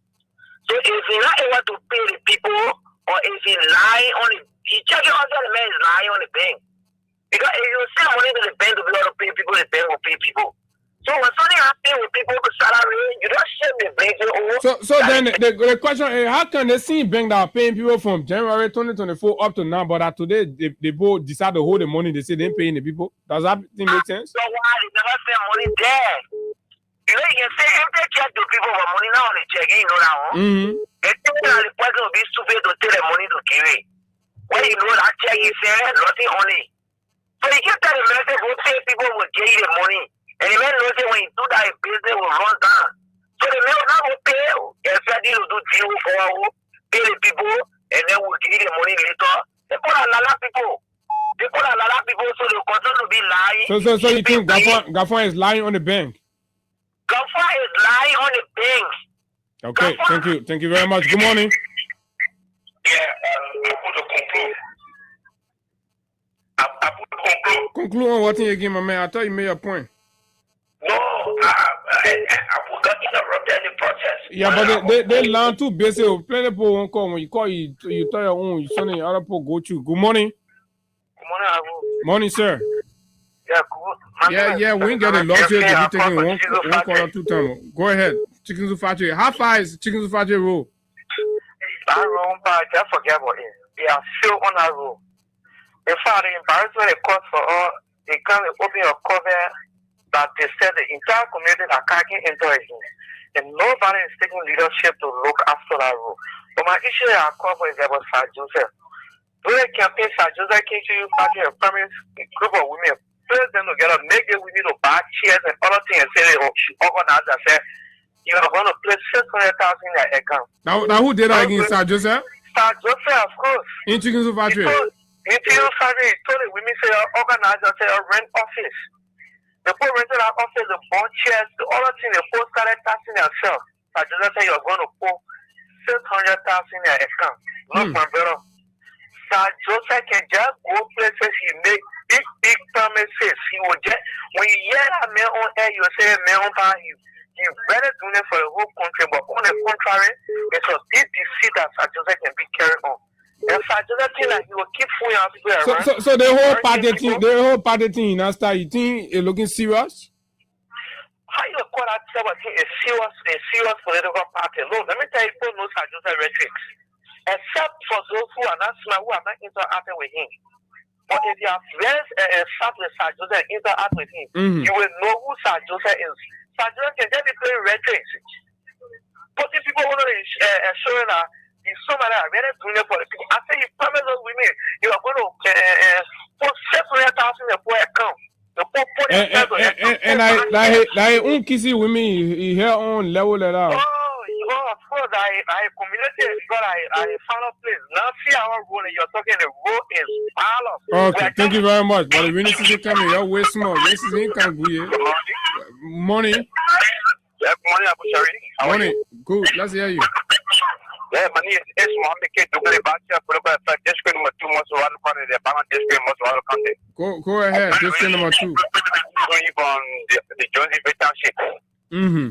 So if you're not able to pay the people, or if you lie on the, you check it out, the man is lying on the bank. Because if you send money to the bank to be able to pay people, the bank will pay people. So when something happens with people with salary, you don't share the bank over. So then the question is, how can they see bank that are paying people from January 2024 up to now, but that today they both decide to hold the money, they say they ain't paying the people? Does that thing make sense? So why they never send money there? You know, you can say if they check the people for money now, they check it, you know that one. They think that the person will be stupid to take the money to give it. When you know that check is there, nothing on it. So you can tell the message who say people will give you the money. And the man knows that when you do that, business will run down. So the man will not pay. Expect you to do deal for pay the people, and then we'll give you the money later. They put a lot of people. They put a lot of people, so they continue to be lying. So you think Gafan is lying on the bank? Gafan is lying on the bank. Okay, Gafan. Thank you very much. Good morning. Yeah, I put a conclude. I put a conclude. Conclude on what thing again, my man? I thought you made your point. No, I got interrupted in the process. Yeah, but they learn too busy. Plenty people won't call when you call you tell your own. You send other people go to. Good morning. Good morning, Abu. Morning, sir. Yeah, good. Yeah. We ain't got a luxury to be taking one call or two times. Go ahead. Chicken Zufactory. How far is Chicken Zufactory road? That road, but just forget about it. They are still on that road. In fact, the embarrassment it cost for all, they can't open your cover that they said the entire community are cracking into it. And nobody is taking leadership to look after that road. But my issue I call for is about Sir Joseph. During the campaign, Sir Joseph came to you, party a primary group of women, put them together, make the women to buy chairs and other things, and say, organize and say, you are going to place 600,000 in their account. Now who did that against Sir Joseph? Sir Joseph, of course. In Chicken Zufactory. In Chicken Zufactory, he told the women, say, organize and say, rent office. The poor rented our office, the bond chairs, the other thing, the poor started taxing themselves. Sir Joseph said, you're going to put 600,000 in their account. Look, my brother. Sir Joseph can just go places, he make big promises. He will just, when you hear that man on air, you say, man on fire, you better do it for the whole country, but on the contrary, it's a big deceit that Sir Joseph can be carried on. And Sir Joseph think that he will keep fooling out people around. So the whole party thing, now start, you think it's looking serious? How you call that type of thing a serious political party? Look, let me tell you, people know Sir Joseph rhetoric. Except for those who are not smart, who are not interacting with him. But if you are very smart with Sir Joseph and interact with him, you will know who Sir Joseph is. Sir Joseph can just be playing rhetoric. putting people on showing that in so many very junior politics. I say you promise us women, you are going to put 700,000 in your account. And I kissy women here on level that out. Oh, of course, I communicated because I found a place. Now see our role, you're talking the role is palace. Okay, thank you very much. But the winning season coming, you're way small. This is income. Money. Yeah, morning, Abu Shari. Morning. Good. Let's hear you. Yeah, money is Mohammed K. Dugle Bacha, Purba, District number 2, most of one part of the Bama District, most of all country. Go ahead. District number 2. Going from the Jonesy Township. Mm-hmm.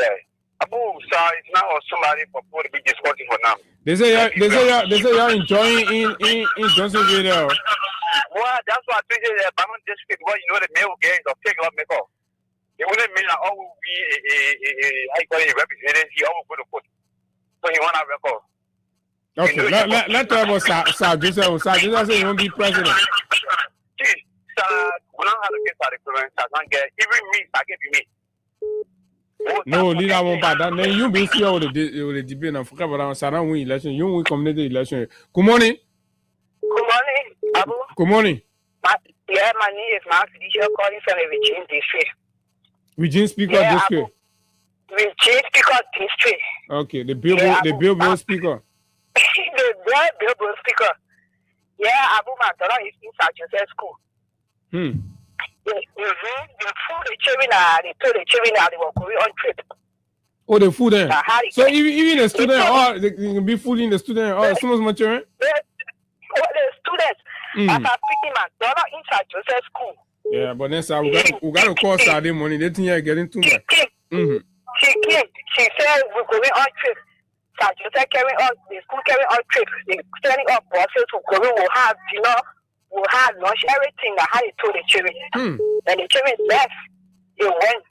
Yeah. Abu Sa is now somebody for to be discussing for now. They say you're enjoying in Johnsonville there. Well, that's what I think the Bama District, well, you know the male games of take up make up. It wouldn't mean that all will be a representative, he always going to put. So he want a record. Okay, let's talk about Sir Joseph. Sir Joseph said he won't be president. Gee, Sir, we don't have to get started, I can't get even me, I get me. No, leader won't buy that. Then you be here with the debate and forget about Sarah win election. You win community election. Good morning. Good morning, Abu. Good morning. My name is Mark Fisher calling from the Virginia District. Virginia Speaker District. Virginia Speaker District. Okay, the Billboard Speaker. The Billboard Speaker. Yeah, Abu, my daughter is in St. Joseph School. They told the children they were going on trip. Oh, the food there. So even the student, or they can be fooling the student, or as soon as much. The students, as I'm speaking, my daughter in St. Joseph School. Yeah, but then sir, we got to call Saturday morning. They think you're getting too much. She came. She said we're going on trip. St. Joseph carrying on the school carrying on trip. They're sending up buses to go. We'll have dinner. We'll have lunch. Everything that how they told the children. And the children left. They went.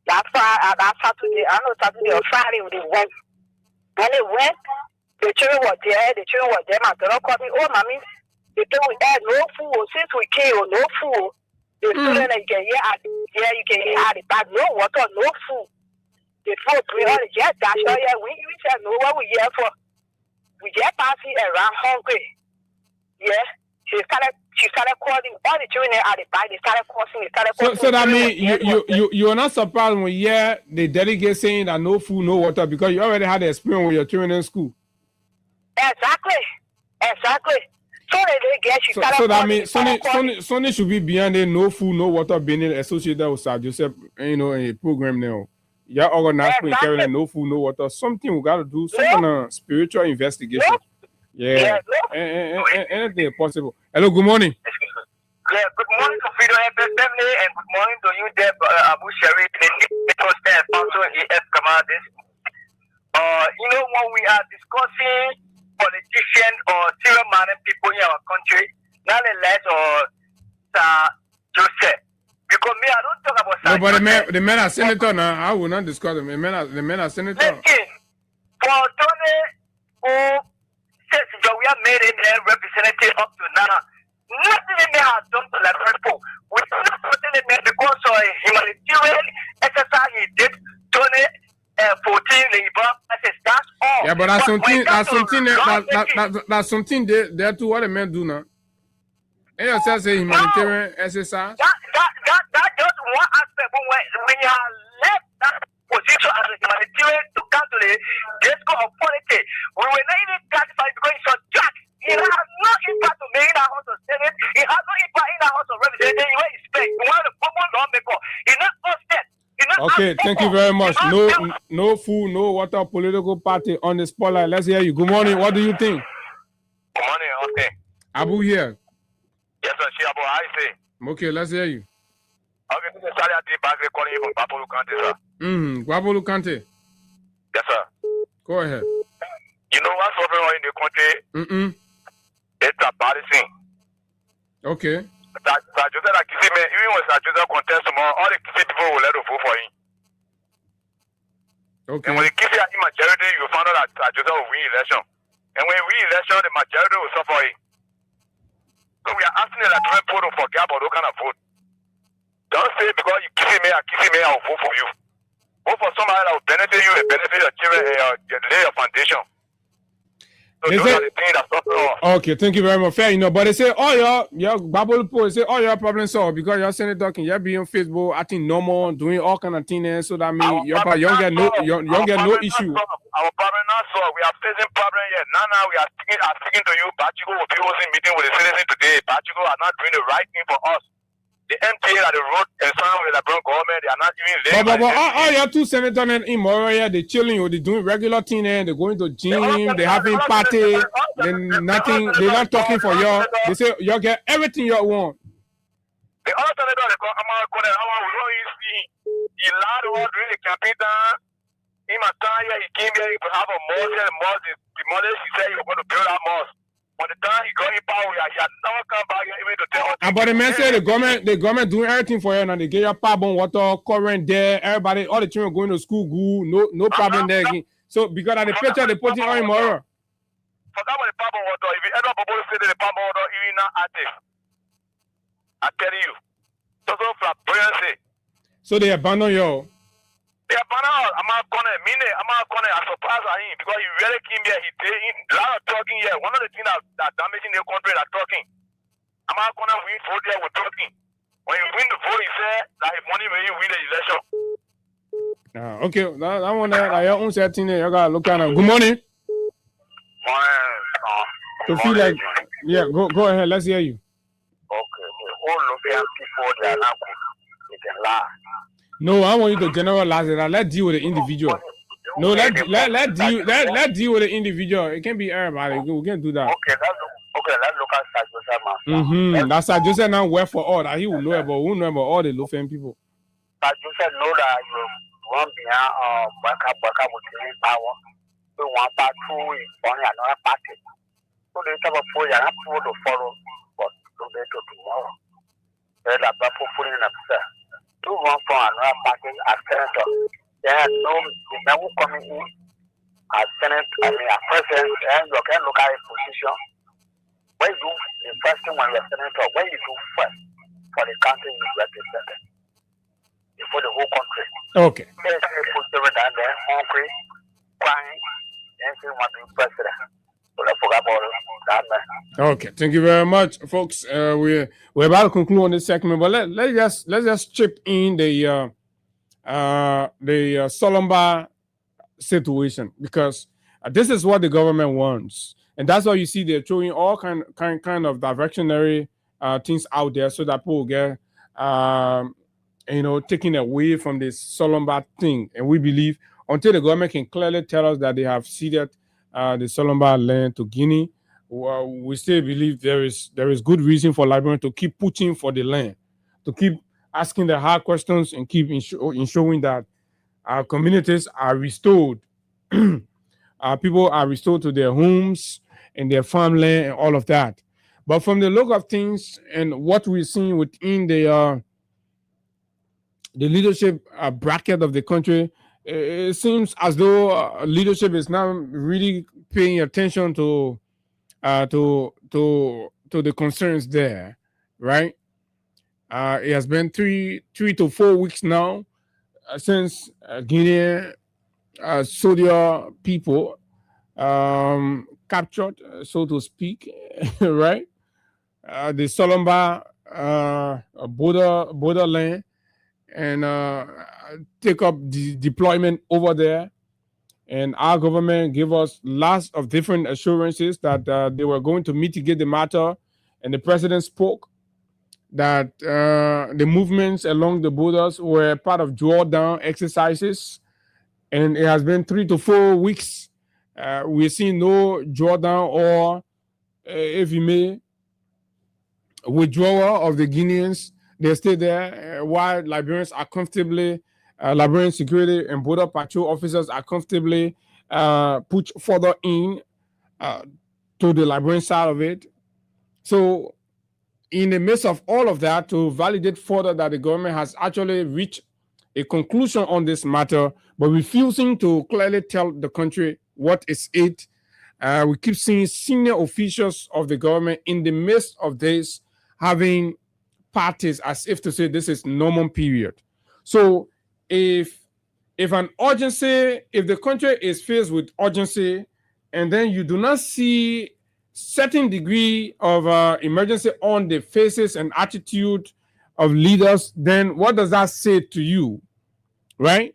That Saturday, I know Saturday or Friday they went. When they went, the children were there. My daughter called me. Oh, mommy, they told we had no food since we came. No food. The student you can hear at the back. No water, no food. The food we all just dash. Oh yeah, we said no. What we here for? We just passing around hungry. Yeah. She started calling all the children at the back. They started calling. So that means you are not surprised when you hear the delegate saying that no food, no water, because you already had the experience with your children in school. Exactly. So they get she started. So that means Sunday should be beyond the no food, no water being associated with Sir Joseph, a program now. Yeah, organized for carrying no food, no water. Something we got to do. Some kind of spiritual investigation. Yeah. Anything possible. Hello, good morning. Yeah, good morning to Freedom FM family and good morning to you there, Abu Shari, the little staff also AF commanders. When we are discussing politicians or serious-minded people in our country, nonetheless, Sir Joseph. Because me, I don't talk about Sir Joseph. No, but the men are senator now. I will not discuss them. The men are senator. Listen, for Tony, who says we have made him a representative up to now, nothing they may have done to the people. We not putting him in because of humanitarian exercise he did 2014 labor. That's all. Yeah, but that's something there too. What the men do now? And you say humanitarian exercise. That just one aspect. When you have left that position as a humanitarian to come to the disco of politics, we were not even classified because it's a jack. It has no impact on me in our House of Senate. It has no impact in our House of Representatives. You expect we want the common lawmaker. It's not us that. Okay, thank you very much. No food, no water, political party on the spotlight. Let's hear you. Good morning. What do you think? Good morning. Okay. Abu here. Yes, sir. Abu, I say. Okay, let's hear you. Okay, this is Sally Adibagre calling you from Guapolu County, sir. Guapolu County. Yes, sir. Go ahead. You know what's going on in the country? It's a bad thing. Okay. Sir Joseph, even when Sir Joseph contest tomorrow, all the Kisi people will let him vote for him. Okay. And when the Kisi are in majority, you find out that Sir Joseph will win election. And when we win election, the majority will suffer it. So we are asking the electoral people to forget about those kind of vote. Don't say because you kiss me, I will vote for you. Vote for somebody that will benefit you and benefit your children and lay your foundation. So those are the things that stop us. Okay, thank you very much. Fair enough. But they say, oh, your Bible post say, all your problems solved because you're saying talking, you're being on Facebook, acting normal, doing all kind of things. So that means you don't get no issue. Our problem not solved. We are facing problem yet. Now we are speaking to you. Pachigo will be hosting meeting with the citizens today. Pachigo are not doing the right thing for us. The MTA that the road and some with the Bronx government, they are not even But all your two senators in Moria, they chilling, they doing regular thing, and they're going to gym, they having party, then nothing, they're not talking for you. They say you get everything you want. The other senator, they call he allowed all during the campaign down. In my time, he came here, he could have a mosque, demolished, he said he was going to build that mosque. By the time he got in power, he had never come back here even to tell us. But the man said the government doing everything for you now. They get your carbon water, current there, everybody, all the children going to school, no problem there again. So because of the picture they put in on tomorrow. Forget about the carbon water. If you ever propose to say the carbon water, even not active. I tell you. So flamboyancy. So they abandon you. They abandon us. I'm not gonna I'm surprised at him because he really came here. He did a lot of talking here. One of the things that damaging the country that talking. I'm not gonna win vote there with talking. When you win the vote, he said that if money when you win the election. Okay, that one there, like your own setting there, you gotta look at it. Good morning. To feel like, yeah, go ahead. Let's hear you. Okay, all European people they are not good. They can lie. No, I want you to generalize it. Let's deal with the individual. No, let's deal with the individual. It can't be everybody. We can't do that. Okay, let's look at Sir Joseph. That's Sir Joseph now work for all that he will know about. Who know about all the Lofen people. Sir Joseph know that you want behind Baka with power. We want part two is only another party. So they have a four year to follow, but to get to tomorrow. They're the people putting up there. Two one for another party as senator. There are no coming in as senator, as president, and you can look at a position. When you do the first thing when you're senator, when you do first for the country you represent, for the whole country. Okay. There's people down there, hungry, crying, and they want to be president. So let's forget about that, man. Okay, thank you very much, folks. We're about to conclude on this segment, but let's just chip in the Solomba situation because this is what the government wants, and that's why you see they're throwing all kind of directionary things out there so that people get taken away from this Solomba thing. And we believe until the government can clearly tell us that they have ceded the Solomba land to Guinea, we still believe there is good reason for Liberians to keep pushing for the land, to keep asking the hard questions and keep ensuring that our communities are restored. Our people are restored to their homes and their farmland and all of that. But from the look of things and what we're seeing within the leadership bracket of the country, it seems as though leadership is now really paying attention to the concerns there, right? It has been three to 4 weeks now since Guinea soldier people captured, so to speak, right? The Solomba borderland and take up the deployment over there. And our government gave us lots of different assurances that they were going to mitigate the matter. And the president spoke that the movements along the borders were part of drawdown exercises. And it has been 3 to 4 weeks. We're seeing no drawdown or, if you may, withdrawal of the Guineans. They stay there while Liberians are comfortably, Liberian security and border patrol officers are comfortably pushed further in to the Liberian side of it. So in the midst of all of that, to validate further that the government has actually reached a conclusion on this matter, but refusing to clearly tell the country what is it. We keep seeing senior officials of the government in the midst of this having parties as if to say this is normal period. So if if the country is faced with urgency, and then you do not see certain degree of emergency on the faces and attitude of leaders, then what does that say to you, right?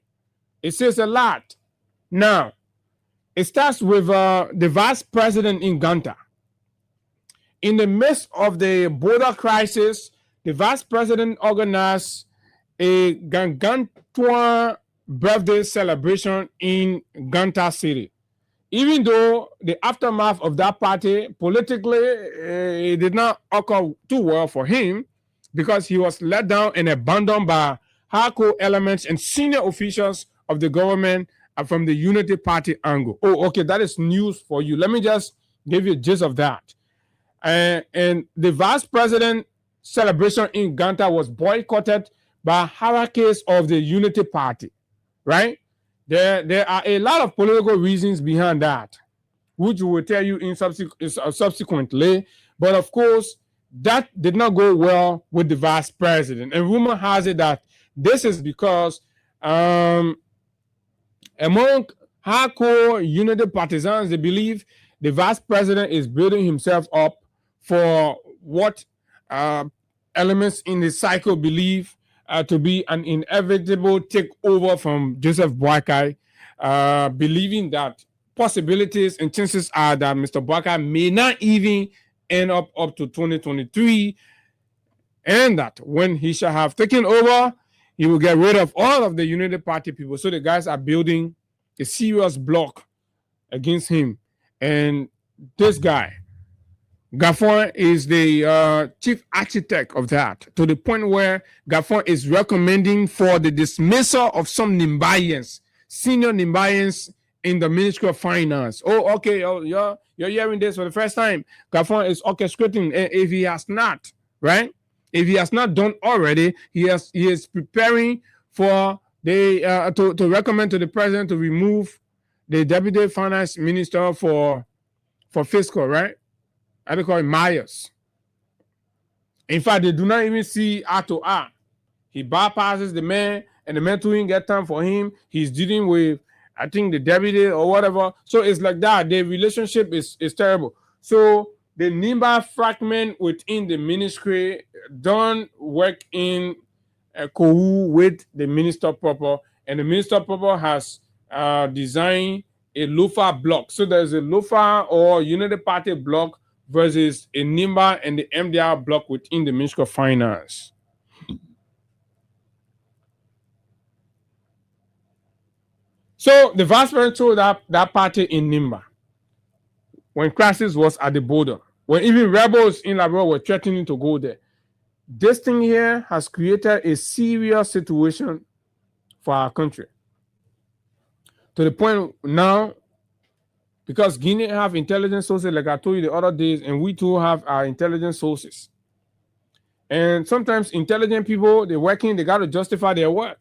It says a lot. Now, it starts with the vice president in Ganta. In the midst of the border crisis, the vice president organized a gargantuan birthday celebration in Ganta City. Even though the aftermath of that party, politically, it did not occur too well for him, because he was let down and abandoned by hardcore elements and senior officials of the government from the Unity Party angle. Oh, okay, that is news for you. Let me just give you a gist of that. And the vice president celebration in Ganta was boycotted by hierarchies of the Unity Party, right? There are a lot of political reasons behind that, which we will tell you in subsequently. But of course, that did not go well with the vice president. And rumor has it that this is because among hardcore Unity partisans, they believe the vice president is building himself up for what elements in the cycle believe to be an inevitable takeover from Joseph Boakai, believing that possibilities and chances are that Mr. Boakai may not even end up to 2023, and that when he shall have taken over, he will get rid of all of the Unity Party people. So the guys are building a serious block against him. And this guy, Gaffon, is the chief architect of that, to the point where Gaffon is recommending for the dismissal of some Nimbayans, senior Nimbayans in the Ministry of Finance. Oh, okay, you're hearing this for the first time. Gaffon is orchestrating, if he has not, right? If he has not done already, he is preparing for the to recommend to the president to remove the deputy finance minister for fiscal, right? I call it Myers. In fact, they do not even see eye to eye. He bypasses the man, and the man too didn't get time for him. He's dealing with, I think, the deputy or whatever. So it's like that. The relationship is terrible. So the Nimba fragment within the ministry don't work in cohort with the minister proper, and the minister proper has designed a Lofa block. So there's a Lofa or Unity Party block versus a Nimba and the MDR block within the Ministry of Finance. So the vice president told that party in Nimba, when crisis was at the border, when even rebels in Labrador were threatening to go there. This thing here has created a serious situation for our country. To the point now, because Guinea have intelligence sources, like I told you the other days, and we too have our intelligence sources. And sometimes intelligent people, they're working, they got to justify their work.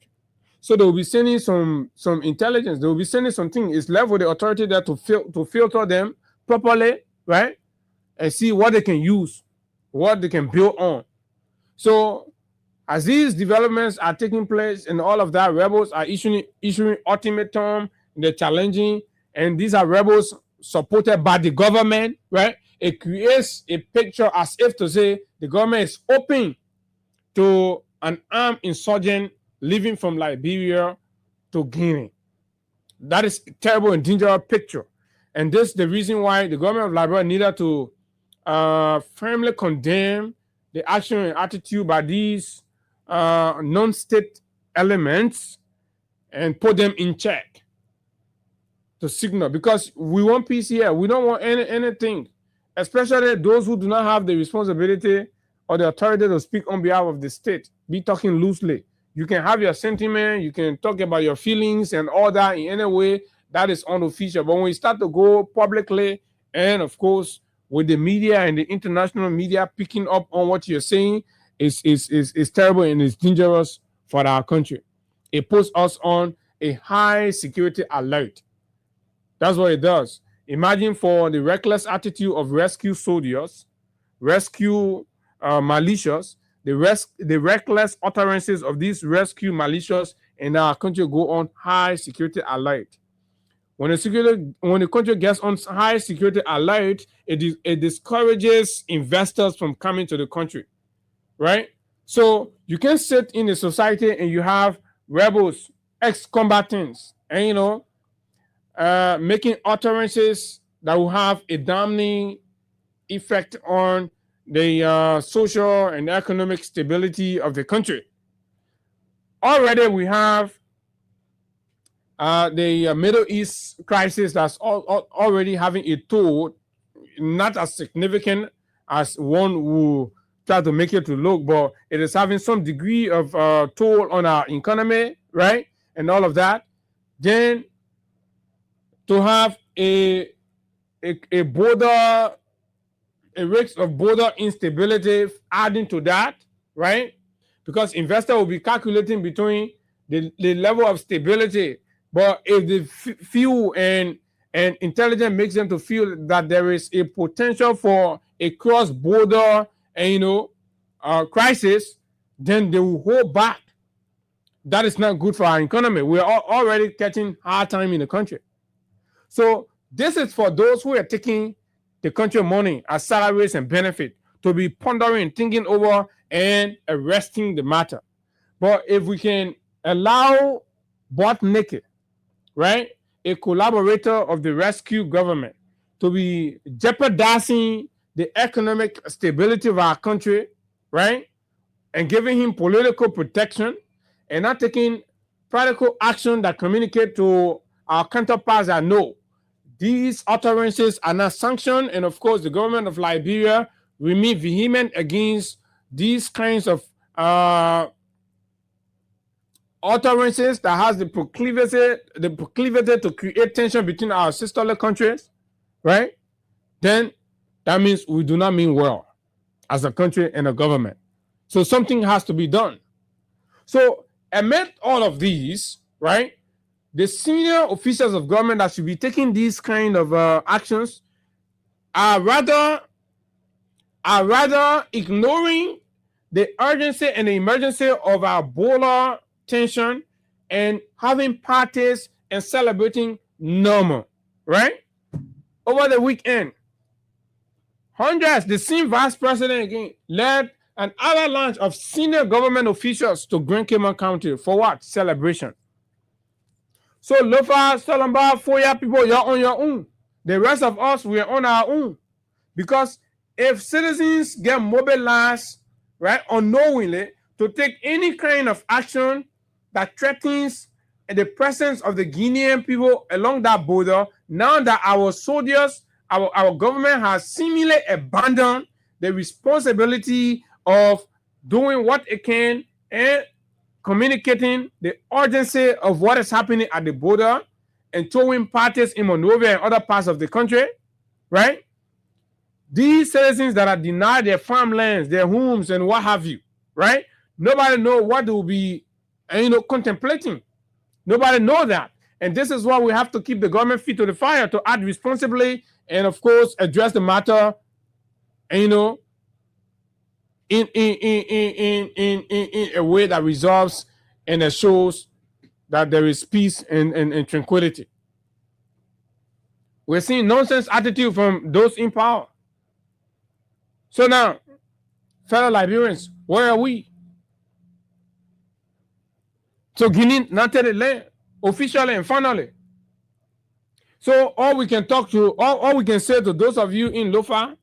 So they will be sending some intelligence. They will be sending something. It's left with the authority there to filter them properly, right? And see what they can use, what they can build on. So as these developments are taking place and all of that, rebels are issuing ultimatum, they're challenging, and these are rebels supported by the government, right? It creates a picture as if to say the government is open to an armed insurgent living from Liberia to Guinea. That is a terrible and dangerous picture. And this is the reason why the government of Liberia needed to firmly condemn the action and attitude by these non-state elements and put them in check to signal, because we want peace here. We don't want anything, especially those who do not have the responsibility or the authority to speak on behalf of the state. Be talking loosely. You can have your sentiment, you can talk about your feelings and all that in any way that is unofficial. But when you start to go publicly, and of course, with the media and the international media picking up on what you're saying, is terrible and it's dangerous for our country. It puts us on a high security alert. That's what it does. Imagine for the reckless attitude of rescue soldiers, rescue militias, the reckless utterances of these rescue militias in our country go on high security alert. When the country gets on high security alert, it discourages investors from coming to the country, right? So you can sit in a society and you have rebels, ex-combatants, and making utterances that will have a damning effect on the social and economic stability of the country. Already we have the Middle East crisis that's already having a toll, not as significant as one who try to make it to look, but it is having some degree of toll on our economy, right? And all of that. Then to have a risk of border instability adding to that, right? Because investor will be calculating between the level of stability. But if the fuel and intelligence makes them to feel that there is a potential for a cross-border crisis, then they will hold back. That is not good for our economy. We are already catching hard time in the country. So this is for those who are taking the country money as salaries and benefit to be pondering, thinking over, and arresting the matter. But if we can allow Botnick, right, a collaborator of the rescue government, to be jeopardizing the economic stability of our country, right, and giving him political protection, and not taking practical action that communicate to our counterparts that no, these utterances are not sanctioned, and of course the government of Liberia remain vehement against these kinds of utterances that has the proclivity to create tension between our sisterly countries, right? Then that means we do not mean well as a country and a government. So something has to be done. So amid all of these, right, the senior officials of government that should be taking these kind of actions are rather ignoring the urgency and the emergency of our border tension and having parties and celebrating normal, right? Over the weekend, Honduras, the same vice president again, led an avalanche of senior government officials to Grand Cayman County for what? Celebration. So Lofa, Solomba, Foya people, you're on your own. The rest of us, we're on our own. Because if citizens get mobilized, right, unknowingly, to take any kind of action that threatens the presence of the Guinean people along that border, now that our soldiers, our government has seemingly abandoned the responsibility of doing what it can and communicating the urgency of what is happening at the border and towing parties in Monrovia and other parts of the country, right? These citizens that are denied their farmlands, their homes, and what have you, right? Nobody know what they will be, contemplating. Nobody know that. And this is why we have to keep the government feet to the fire to act responsibly and, of course, address the matter, in a way that resolves and assures that there is peace and tranquility. We're seeing nonsense attitude from those in power. So now, fellow Liberians, where are we? So Guinea not take the land officially and finally. So all we can say to those of you in Lofa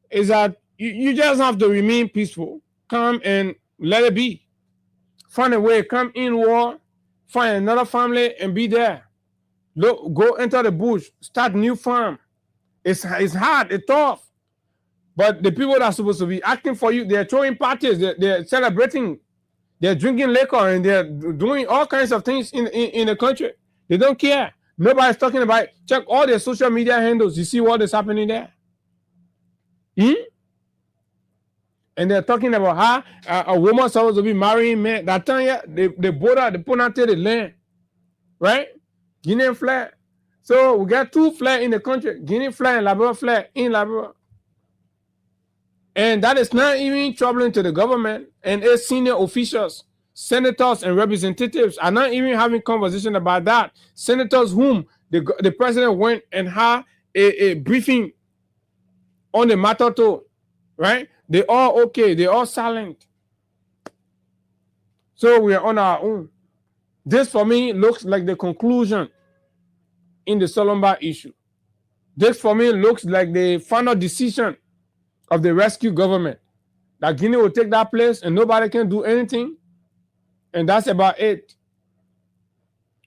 is that you just have to remain peaceful, come and let it be. Find a way, come in war, find another family and be there. Look, go enter the bush, start new farm. It's hard, it's tough. But the people that are supposed to be acting for you, they're throwing parties, they're celebrating, they're drinking liquor, and they're doing all kinds of things in the country. They don't care. Nobody's talking about it. Check all their social media handles. You see what is happening there? And they're talking about how a woman supposed to be marrying men. That time, yeah, they border, they put out the land, right? Guinean flag. So we got two flags in the country: Guinean flag and Liberia flag in Liberia. And that is not even troubling to the government and its senior officials. senators and representatives are not even having conversation about that. Senators whom the president went and had a briefing on the matter too, right? They all okay. They all silent. So we are on our own. This for me looks like the conclusion in the Solomba issue. This for me looks like the final decision of the rescue government. That Guinea will take that place and nobody can do anything. And that's about it.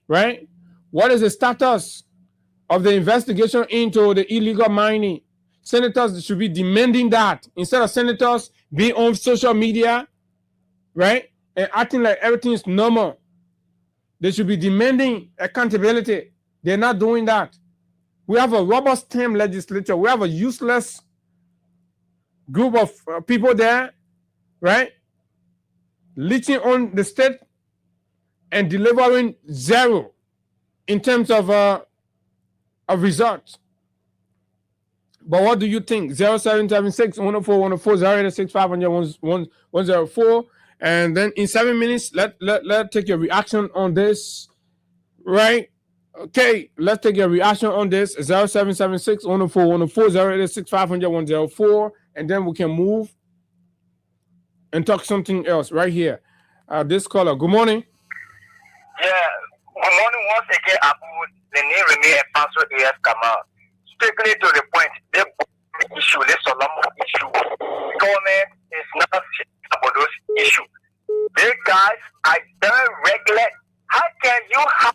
Right? What is the status of the investigation into the illegal mining? Senators should be demanding that instead of senators being on social media, right? And acting like everything is normal. They should be demanding accountability. They're not doing that. We have a rubber stamp legislature. We have a useless group of people there, right? Leeching on the state and delivering zero in terms of results. But what do you think? 0776 104 104 0865 104. And then in 7 minutes, let's take your reaction on this, right? Okay, let's take your reaction on this. 0776 104 104 0865 104. And then we can move and talk something else right here. This caller, good morning. Yeah, good morning once again. The name remains Pastor A.F. Kamal. Strictly to the point, the issue, the Solomon issue, government is not about those issues. These guys are very regular. How can you have?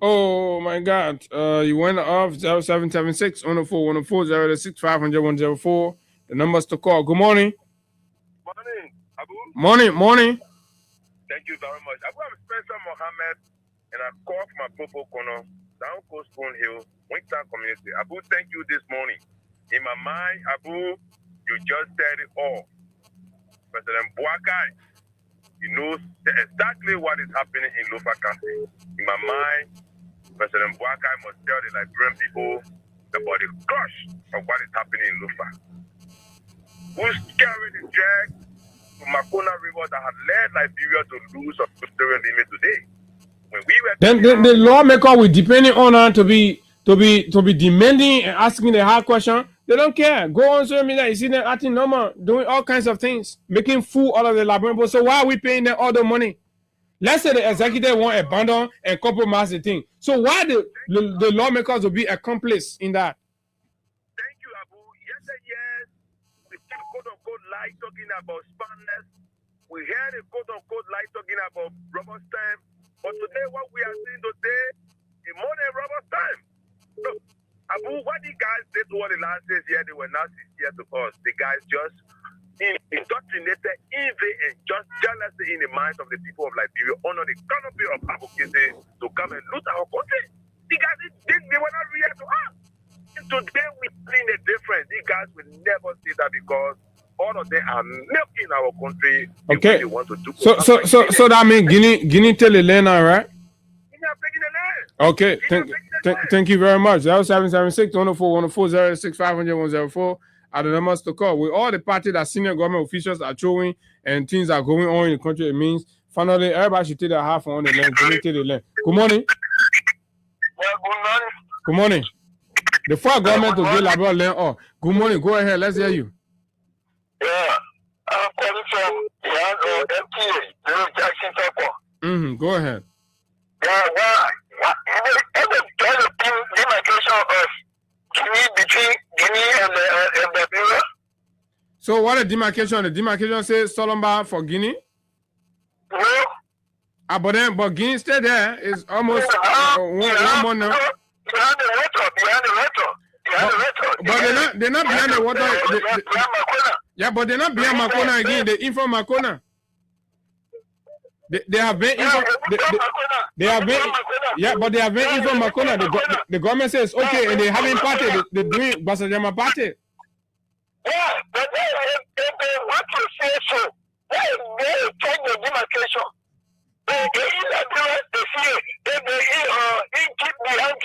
Oh my God! You went off 0776 104 104 0865 104. The numbers to call. Good morning. Morning, Abu. Morning. Thank you very much. Abu, I'm Spencer Mohammed, and I call from my Popo Kono, Down Coast Spoon Hill, Wingtown community. Abu, thank you this morning. In my mind, Abu, you just said it all. President Boakai, he knows exactly what is happening in Lofa County. In my mind, President Boakai must tell the Liberian people about the crush of what is happening in Lofa. Who's carrying the drag to Makona River that had led Liberia to lose a territorial limit today? When we were then the lawmaker will depending on her to be demanding and asking the hard question. They don't care. Go on social media, you see them acting normal, doing all kinds of things, making fool out of the Liberian people. So why are we paying them all the money? Let's say the executive want to abandon and compromise the thing. So why the lawmakers will be accomplice in that? Thank you, Abu. Yes, we hear quote-unquote lie talking about Spanish. We hear the quote-unquote lie talking about rubber stamp. But today, what we are seeing today is more than rubber stamp. So, Abu, what the guys did to what the last days here, they were not sincere to us. The guys just indoctrinated evil and just jealousy in the minds of the people of Liberia under the canopy of advocacy to come and loot our country. The guys, they were not real to us. And today, we're seeing a difference. The guys will never see that because all of them are milking our country. Okay. They want to do so that means Guinea tell the land, right? Guinea are taking the land. Okay, thank you very much. That was 776 104 104 0865 104 are the numbers to call. With all the parties that senior government officials are showing and things are going on in the country, it means finally everybody should take their half on the land. Take the land. Good morning. Yeah, good morning. Good morning. The federal government to give Liberia land. Oh, good morning. Go ahead. Let's hear you. Yeah, I'm calling from MTA, Little Jackson Temple. Go ahead. Yeah, every demarcation of Guinea between Guinea and Liberia. So what a demarcation? The demarcation says Solomba for Guinea? No. But Guinea stay there is almost one more now. Behind the water. But they're not behind the water. Yeah, but they're not behind Makona again. They're in from Makona. They have been in from they have been but they have been in from Makona. The government says okay, and they haven't party. They're doing Basajama party. Yeah, but they want to say so. They take the demarcation. They see they keep behind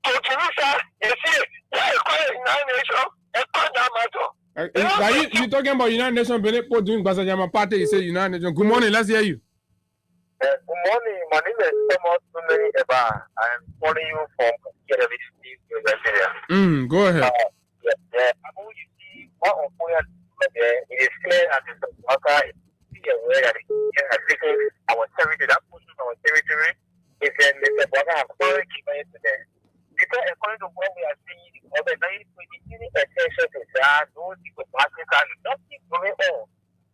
to Tunisia. You see, they are calling 9 nations and call that matter. you're talking about United Nations Benepo doing Basajama Party, you say United Nations. Good morning, let's hear you. Good morning. My name is Thomas Sumeri Eba. I'm calling you from University of Nigeria. Go ahead. Abu, you see, one of it is clear that the worker is aware that it has taken our territory, that pushes our territory. If the worker has already given it to them. Because according to what we are seeing, organized with the giving attention to that, those people practically nothing going on.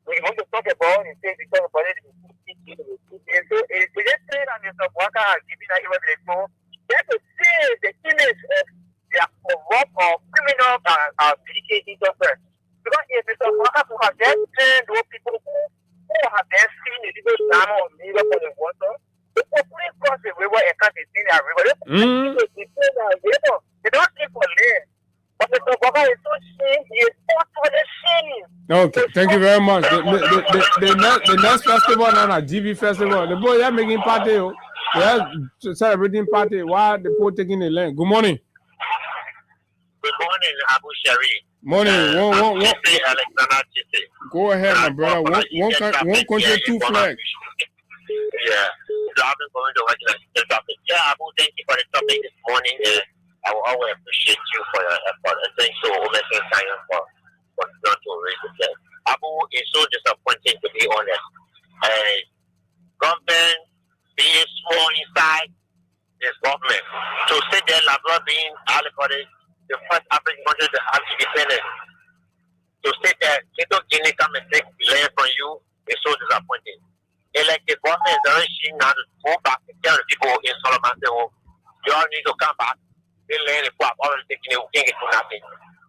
We want to talk about it, say because of it. And so if we just say that Mr. Walker has given that even before, they have to see the image of their corrupt or criminal PKD first. Because if Mr. Walker who have just trained those people who have then seen the little drama or mirror for the water, they put across the river and can't see the river. They don't sleep for land. But Mr. Walker is so shame, he is totally shame. Okay, thank you very much. The next festival now, GB Festival. The boy, they're making party. They're celebrating party. Why the poor taking the land? Good morning. Good morning, Abu Shari. Morning. Alexander Chise. Go ahead, my brother. One country, two flags. Yeah, so I've been going to watch the topic. Yeah, Abu, thank you for the topic this morning. I will always appreciate you for your effort. And thanks to Omega Science for not to raise the flag. Abu, is so disappointing to be honest. Government being small inside this government. To sit there, Labrador being the first African country to have independence. To sit there, Little Guinea come and take land from you is so disappointing. And like the government is already now to go back and tell the people in Solomon, say, oh, you all need to come back. They land and pop already taking it, we can't get to nothing.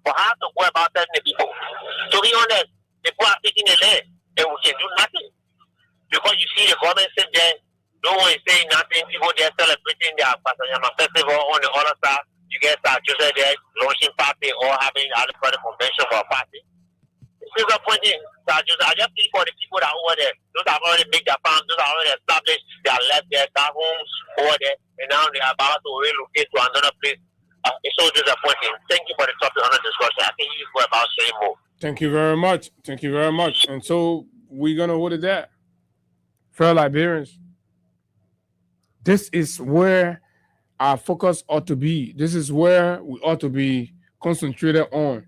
But how to go about telling the people? To be honest, the people are taking the land and we can do nothing. Because you see the government sit there, no one is saying nothing, people there celebrating their Pasanyama festival on the other side. You get Joseph there launching party or having other convention for a party. It's disappointing. I just think for the people that are over there, those have already made their farms, those are already established, they are left there, got homes over there, and now they are about to relocate to another place. It's so disappointing. Thank you for the topic on the discussion. I think you go about saying more. Thank you very much. Thank you very much. And so we're gonna hold it there. Fellow Liberians, this is where our focus ought to be. This is where we ought to be concentrated on.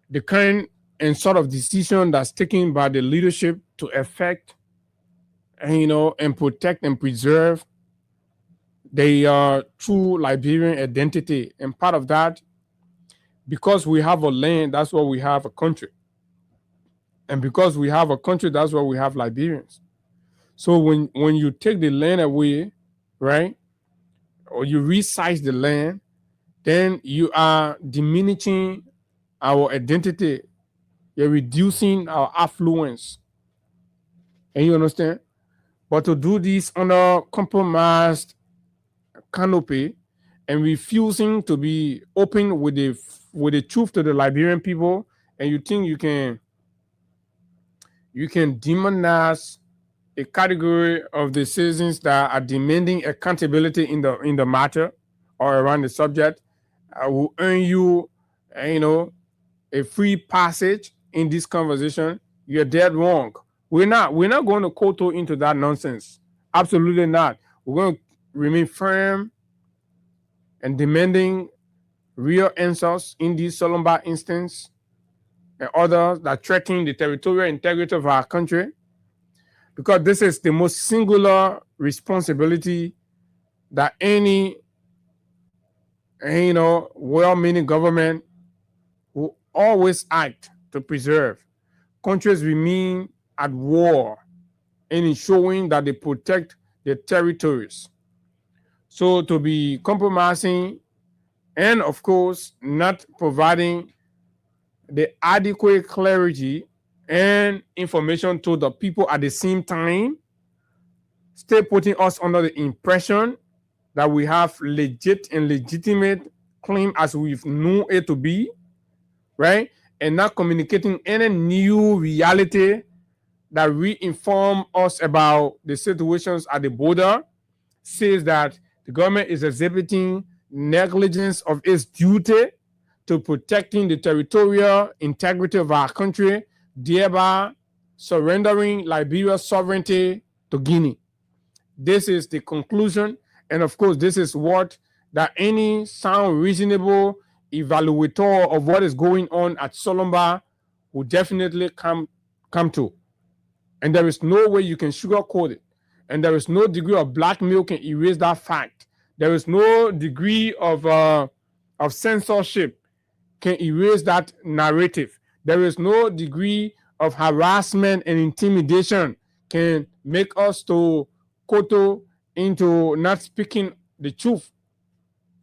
The kind and sort of decision that's taken by the leadership to affect and protect and preserve the true Liberian identity. And part of that, because we have a land, that's why we have a country. And because we have a country, that's why we have Liberians. So when you take the land away, right, or you resize the land, then you are diminishing our identity. You're reducing our affluence. And you understand? But to do this under compromised canopy and refusing to be open with the truth to the Liberian people, and you think you can demonize a category of the citizens that are demanding accountability in the matter or around the subject, will earn you, a free passage in this conversation. You're dead wrong. We're not going to kowtow into that nonsense. Absolutely not. We're going to remain firm and demanding real answers in this Solomba instance and others that threaten the territorial integrity of our country, because this is the most singular responsibility that any well-meaning government will always act to preserve. Countries remain at war and ensuring that they protect their territories. So to be compromising and, of course, not providing the adequate clarity and information to the people at the same time, still putting us under the impression that we have legit and legitimate claim as we've known it to be, right? And not communicating any new reality that re-inform us about the situations at the border, says that the government is exhibiting negligence of its duty to protecting the territorial integrity of our country, thereby surrendering Liberia's sovereignty to Guinea. This is the conclusion, and of course, this is what that any sound, reasonable evaluator of what is going on at Solomba will definitely come to. And there is no way you can sugarcoat it. And there is no degree of blackmail can erase that fact. There is no degree of censorship can erase that narrative. There is no degree of harassment and intimidation can make us to koto into not speaking the truth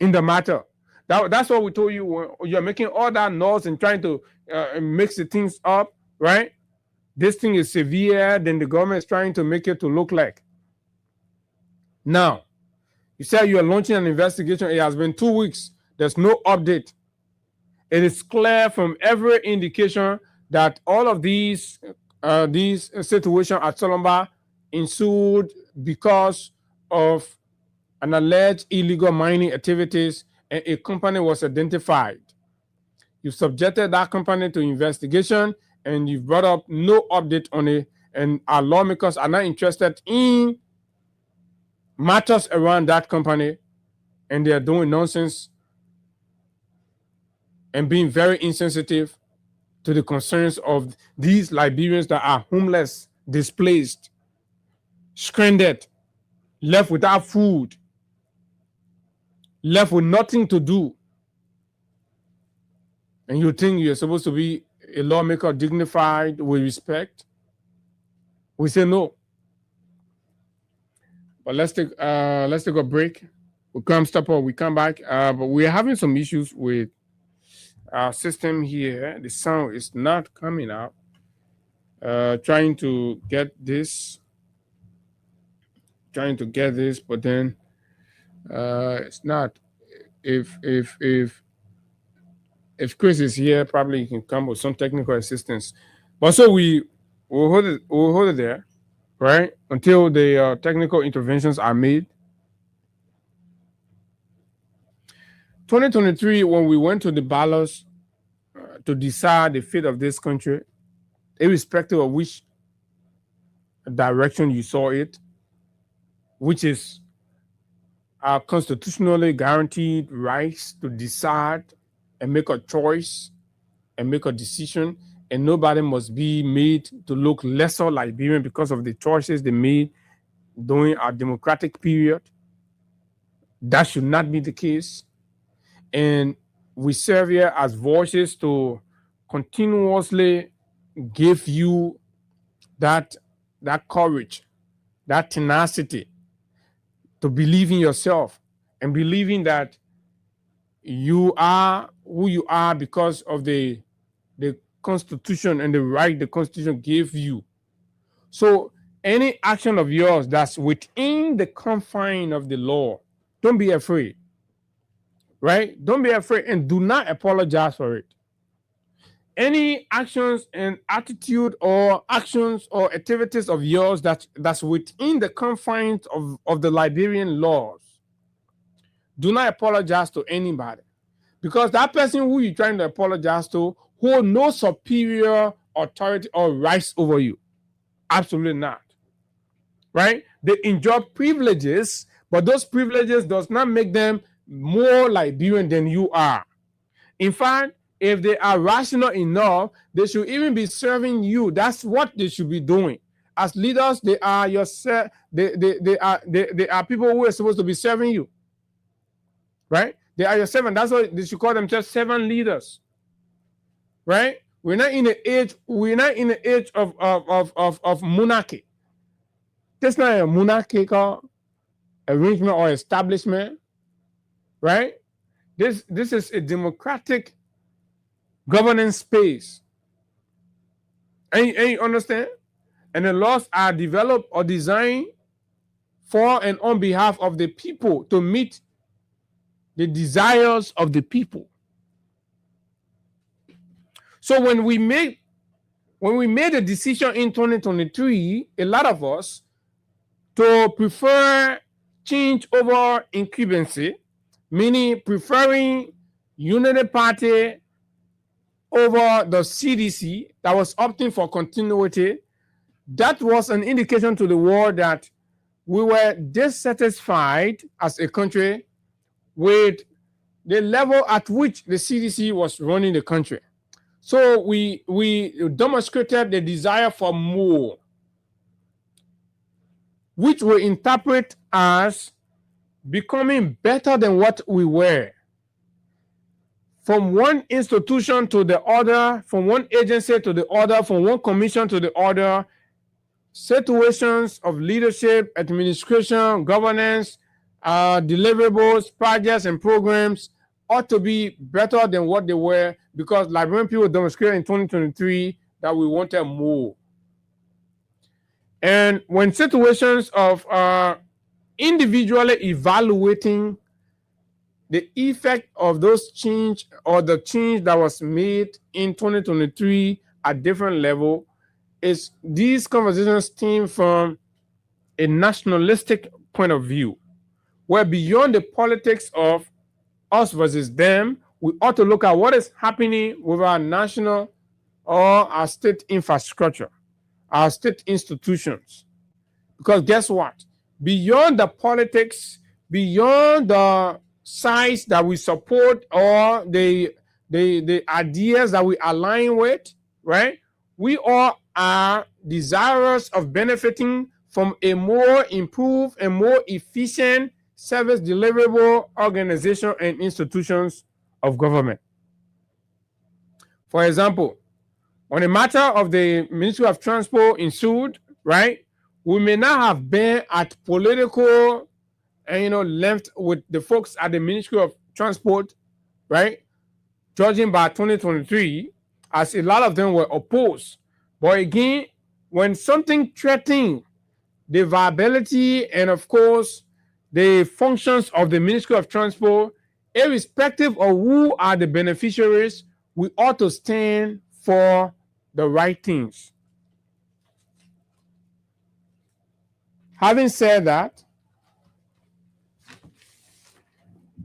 in the matter. That's what we told you. You're making all that noise and trying to mix the things up, right? This thing is severe than the government is trying to make it to look like. Now, you said you are launching an investigation. It has been 2 weeks. There's no update. It is clear from every indication that all of these situations at Solomba ensued because of an alleged illegal mining activities, and a company was identified. You subjected that company to investigation, and you've brought up no update on it, and our lawmakers are not interested in matters around that company, and they are doing nonsense and being very insensitive to the concerns of these Liberians that are homeless, displaced, stranded, left without food, left with nothing to do. And you think you're supposed to be a lawmaker dignified with respect? We say no. But let's take a break. We come back. But we're having some issues with our system here. The sound is not coming out. Trying to get this, but then it's not. If Chris is here, probably he can come with some technical assistance. But so we'll hold it there, right? Until the technical interventions are made. 2023, when we went to the ballots to decide the fate of this country, irrespective of which direction you saw it, which is our constitutionally guaranteed rights to decide and make a choice and make a decision, and nobody must be made to look lesser Liberian because of the choices they made during our democratic period. That should not be the case. And we serve here as voices to continuously give you that courage, that tenacity to believe in yourself and believing that you are who you are because of the Constitution and the right the Constitution gave you. So any action of yours that's within the confine of the law, don't be afraid, right? Don't be afraid and do not apologize for it. Any actions and attitude or actions or activities of yours that's within the confines of the Liberian laws, do not apologize to anybody, because that person who you're trying to apologize to hold no superior authority or rights over you. Absolutely not. Right? They enjoy privileges, but those privileges does not make them more Liberian than you are. In fact, if they are rational enough, they should even be serving you. That's what they should be doing. As leaders, they are they are people who are supposed to be serving you. Right? They are your servant. That's why they should call themselves servant leaders. Right? We're not in the age of monarchy. That's not a monarchical arrangement or establishment. Right? This is a democratic governance space. And you understand? And the laws are developed or designed for and on behalf of the people to meet the desires of the people. So when we made a decision in 2023, a lot of us to prefer change over incumbency, meaning preferring Unity Party over the CDC that was opting for continuity, that was an indication to the world that we were dissatisfied as a country with the level at which the CDC was running the country. So we demonstrated the desire for more, which we interpret as becoming better than what we were. From one institution to the other, from one agency to the other, from one commission to the other, situations of leadership, administration, governance, deliverables, projects, and programs ought to be better than what they were, because Liberian people demonstrated in 2023 that we wanted more. And when situations of individually evaluating the effect of those change or the change that was made in 2023 at different level, is these conversations stem from a nationalistic point of view, where beyond the politics of us versus them, we ought to look at what is happening with our national or our state infrastructure, our state institutions. Because guess what? Beyond the politics, beyond the sides that we support or the ideas that we align with, right? We all are desirous of benefiting from a more improved and more efficient service deliverable organization and institutions of government. For example, on the matter of the Ministry of Transport ensued, right? We may not have been at political length with the folks at the Ministry of Transport, right? Judging by 2023, as a lot of them were opposed. But again, when something threatens the viability and, of course, the functions of the Ministry of Transport, irrespective of who are the beneficiaries, we ought to stand for the right things. Having said that,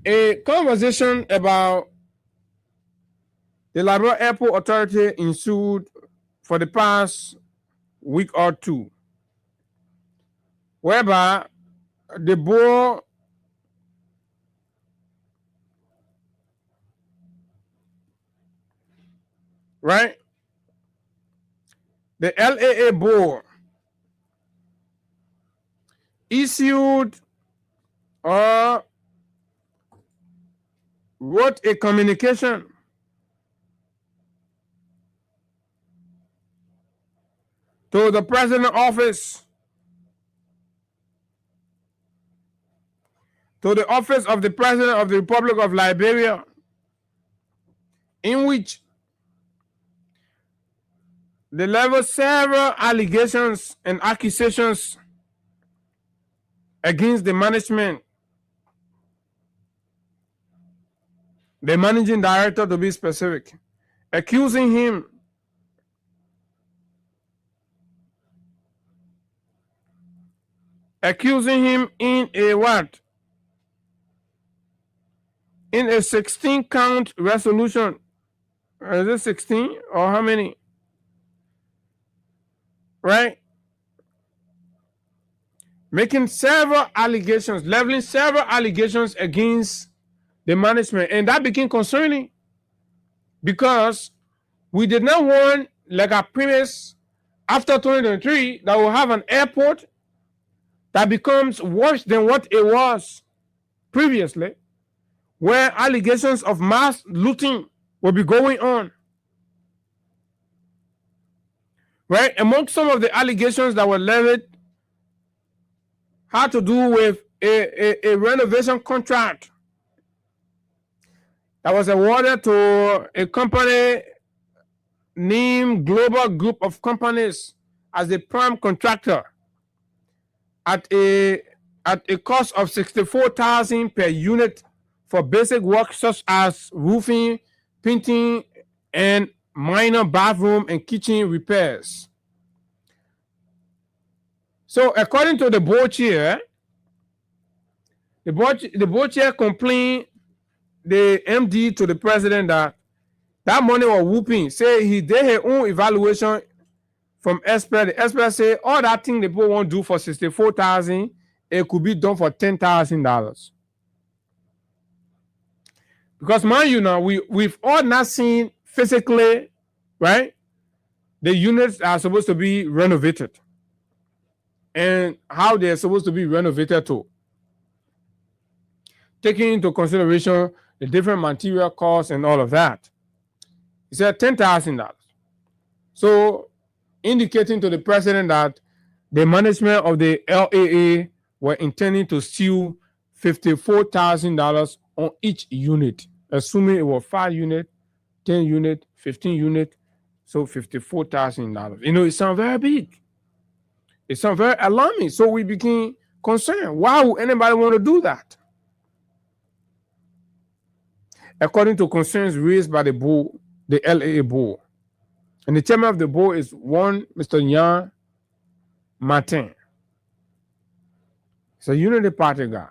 a conversation about the Liberia Airport Authority ensued for the past week or two, whereby the board the LAA board issued or wrote a communication to the President's office, to the office of the President of the Republic of Liberia, in which they leveled several allegations and accusations against the management, the managing director to be specific, accusing him in a what? In a 16-count resolution. Is it 16 or how many? Right? Making several allegations, leveling several allegations against the management. And that became concerning because we did not want, like our previous, after 2023, that we'll have an airport that becomes worse than what it was previously, where allegations of mass looting will be going on. Right? Among some of the allegations that were leveled had to do with a renovation contract that was awarded to a company named Global Group of Companies as the prime contractor at a cost of $64,000 per unit for basic work such as roofing, painting, and minor bathroom and kitchen repairs. So according to the board chair, the board chair complained the MD to the president that money was whooping. Say he did his own evaluation from expert. The expert say all that thing the people won't do for 64,000, it could be done for $10,000. Because mind you now, we've all not seen physically, right? The units are supposed to be renovated. And how they're supposed to be renovated too. Taking into consideration the different material costs and all of that. He said $10,000. So indicating to the president that the management of the LAA were intending to steal $54,000 on each unit, assuming it was 5 units, 10 units, 15 units, so $54,000. You know, it sounds very big. It sounds very alarming. So we became concerned. Why would anybody want to do that? According to concerns raised by the board, the LAA board. And the chairman of the board is one Mr. Jean Martin. He's a Unity Party guy.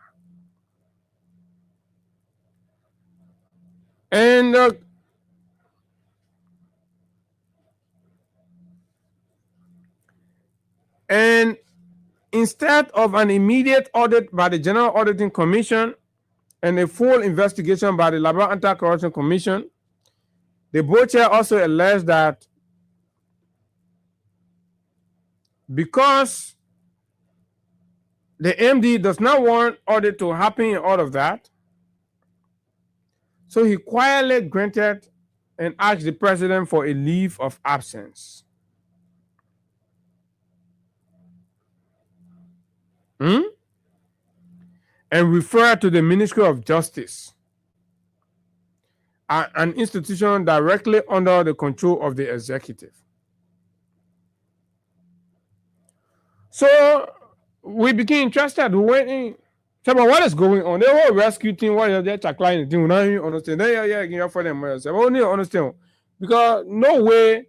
And instead of an immediate audit by the General Auditing Commission and a full investigation by the Liberal Anti-Corruption Commission, the board chair also alleged that because the MD does not want audit to happen in all of that, so he quietly granted and asked the president for a leave of absence. And referred to the Ministry of Justice, an institution directly under the control of the executive. So we became interested. We went in. Tell me what is going on. The whole rescue team, what is their client thing? We don't even understand. Yeah, for them. We only understand because no way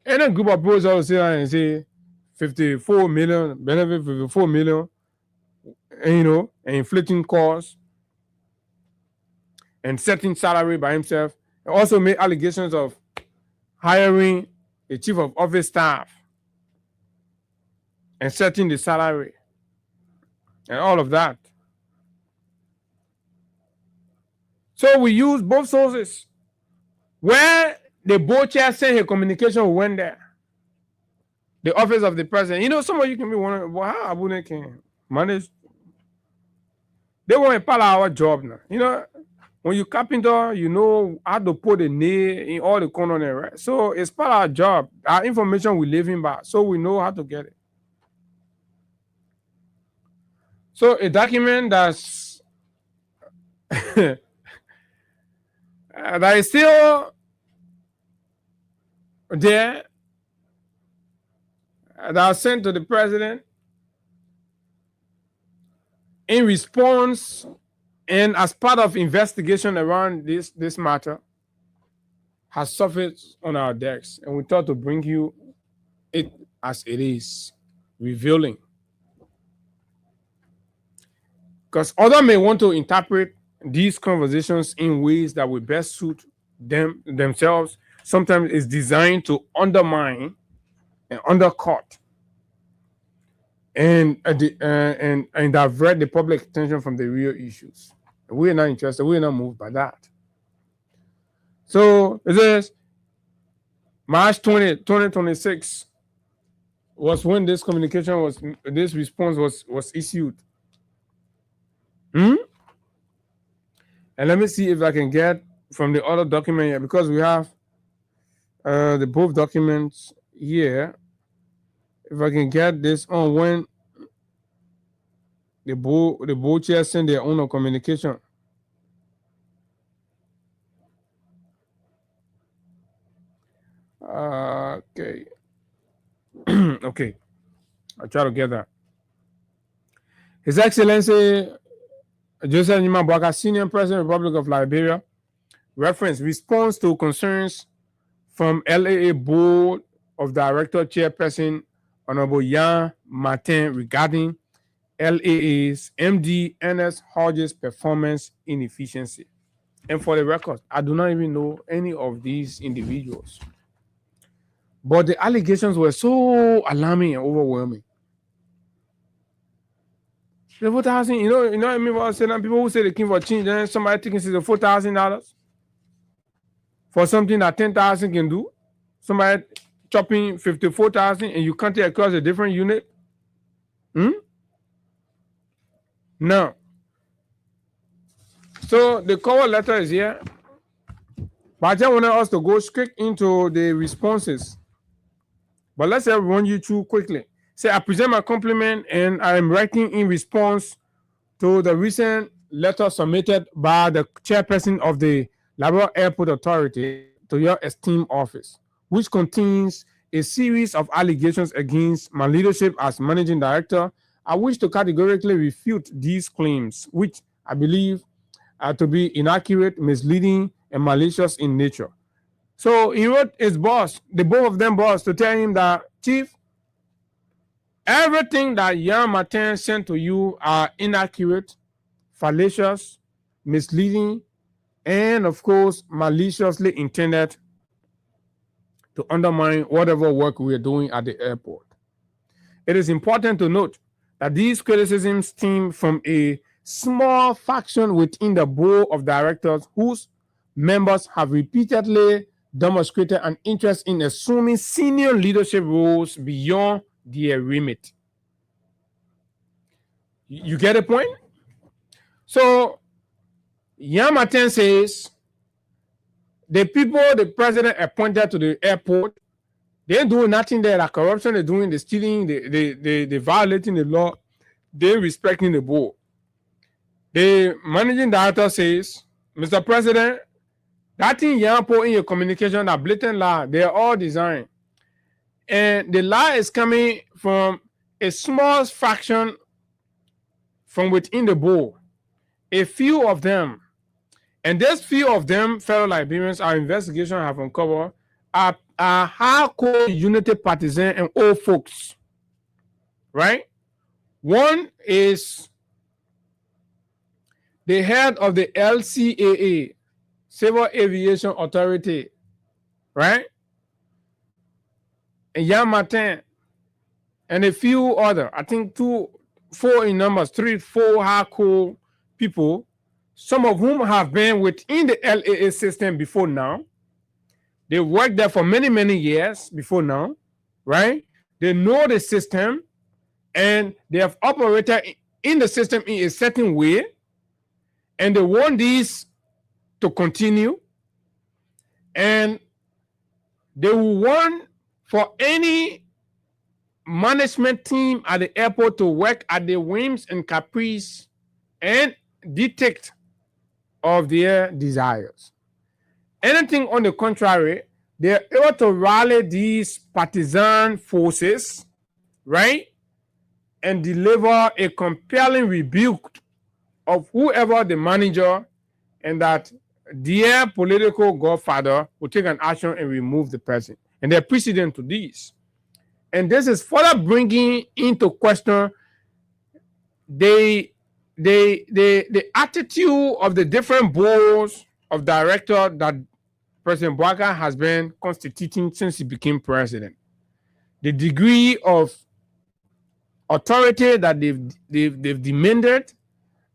any group of pros will sit and say 54 million benefit, 54 million, and, you know, and inflating costs and setting salary by himself. And also made allegations of hiring a chief of office staff and setting the salary and all of that. So we use both sources. Where the board chair sent a communication, we went there. The office of the president. You know, some of you can be wondering, well, how Abune can manage? They want a part of our job now. You know, when you carpenter, you know how to put a nail in all the corners there, right? So it's part of our job. Our information we live in back, so we know how to get it. So a document that's that is still there, that was sent to the president in response and as part of investigation around this matter, has surfaced on our decks, and we thought to bring you it as it is, revealing. Because others may want to interpret these conversations in ways that will best suit themselves. Sometimes it's designed to undermine and undercut and divert the public attention from the real issues. We're not interested. We're not moved by that. So it says March 20, 2026 was when this response was issued. And let me see if I can get from the other document here, because we have the both documents here. If I can get this on when the board chair send their own communication. Okay. Okay. I'll try to get that. His Excellency Joseph Nima Boaka, Senior President, Republic of Liberia, reference response to concerns from LAA Board of Director Chairperson Honorable Jean Martin regarding LAA's MD Ernest Hodges' performance inefficiency. And for the record, I do not even know any of these individuals. But the allegations were so alarming and overwhelming. The 4,000, you know what I mean? What I said, people who say they came for change, then somebody taking $4,000 for something that 10,000 can do. Somebody chopping 54,000 and you count it across a different unit. No. So the cover letter is here. But I just wanted us to go straight into the responses. But let's run you through quickly. Say, I present my compliment and I am writing in response to the recent letter submitted by the chairperson of the Labrador Airport Authority to your esteemed office, which contains a series of allegations against my leadership as managing director. I wish to categorically refute these claims, which I believe are to be inaccurate, misleading, and malicious in nature. So he wrote his boss, the both of them boss, to tell him that, Chief, everything that Jan Martin sent to you are inaccurate, fallacious, misleading, and of course, maliciously intended to undermine whatever work we are doing at the airport. It is important to note that these criticisms stem from a small faction within the board of directors whose members have repeatedly demonstrated an interest in assuming senior leadership roles beyond their remit. You get the point? So, Jan Martin says the people the president appointed to the airport, they're doing nothing there. Like corruption, they're doing the stealing, they violating the law, they're respecting the board. The managing director says, Mr. President, that thing you put in your communication, that blatant lie, they're all designed. And the lie is coming from a small fraction from within the board. A few of them. And this few of them, fellow Liberians, our investigation have uncovered, are hardcore unity partisan and old folks. Right? One is the head of the LCAA, Civil Aviation Authority, right? And Jan Martin, and a few other, I think 4 in numbers, 3, 4 hardcore people, some of whom have been within the LAA system before now. They worked there for many, many years before now, right? They know the system and they have operated in the system in a certain way, and they want these to continue, and they will want for any management team at the airport to work at the whims and caprice and dictate of their desires. Anything on the contrary, they're able to rally these partisan forces, right, and deliver a compelling rebuke of whoever the manager, and that their political godfather will take an action and remove the person. And they're precedent to this. And this is further bringing into question the attitude of the different boards of director that President Bouakai has been constituting since he became president. The degree of authority that they've demanded,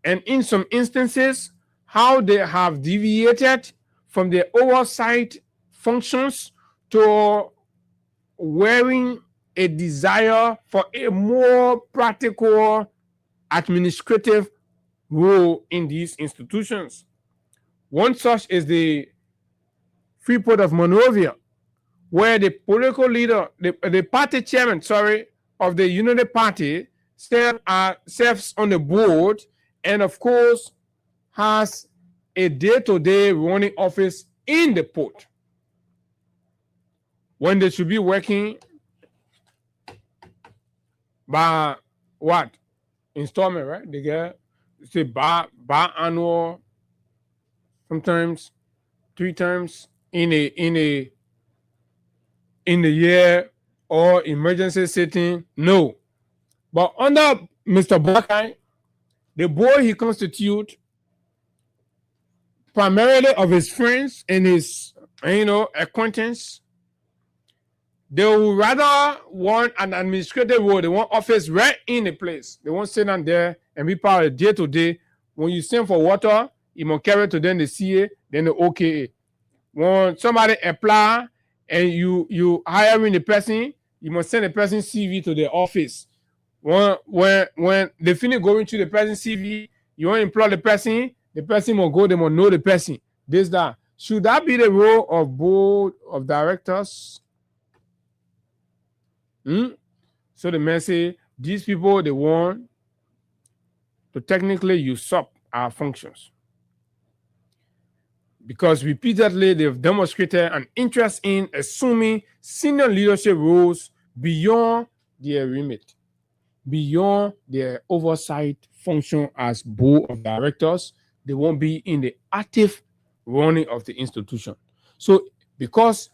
and in some instances, how they have deviated from their oversight functions to wearing a desire for a more practical administrative role in these institutions. One such is the Freeport of Monrovia, where the political leader, the party chairman, of the Unity Party serves on the board, and of course has a day-to-day running office in the port, when they should be working by what? Installment, right? They get, say, by annual, sometimes 3 times in a year, or emergency sitting. No. But under Mr. Bouakai, the board he constitutes primarily of his friends and his, acquaintance. They will rather want an administrative role. They want office right in the place. They won't sit down there and be part of the day-to-day. When you send for water, you must carry to them the CA, then the OKA. When somebody apply and you hiring the person, you must send the person's CV to the office. When they finish going through the person's CV, you want to employ the person must go, they must know the person. This, that. Should that be the role of board of directors? So the man say, these people, they want to technically usurp our functions. Because repeatedly they've demonstrated an interest in assuming senior leadership roles beyond their remit, beyond their oversight function as board of directors. They won't be in the active running of the institution. So because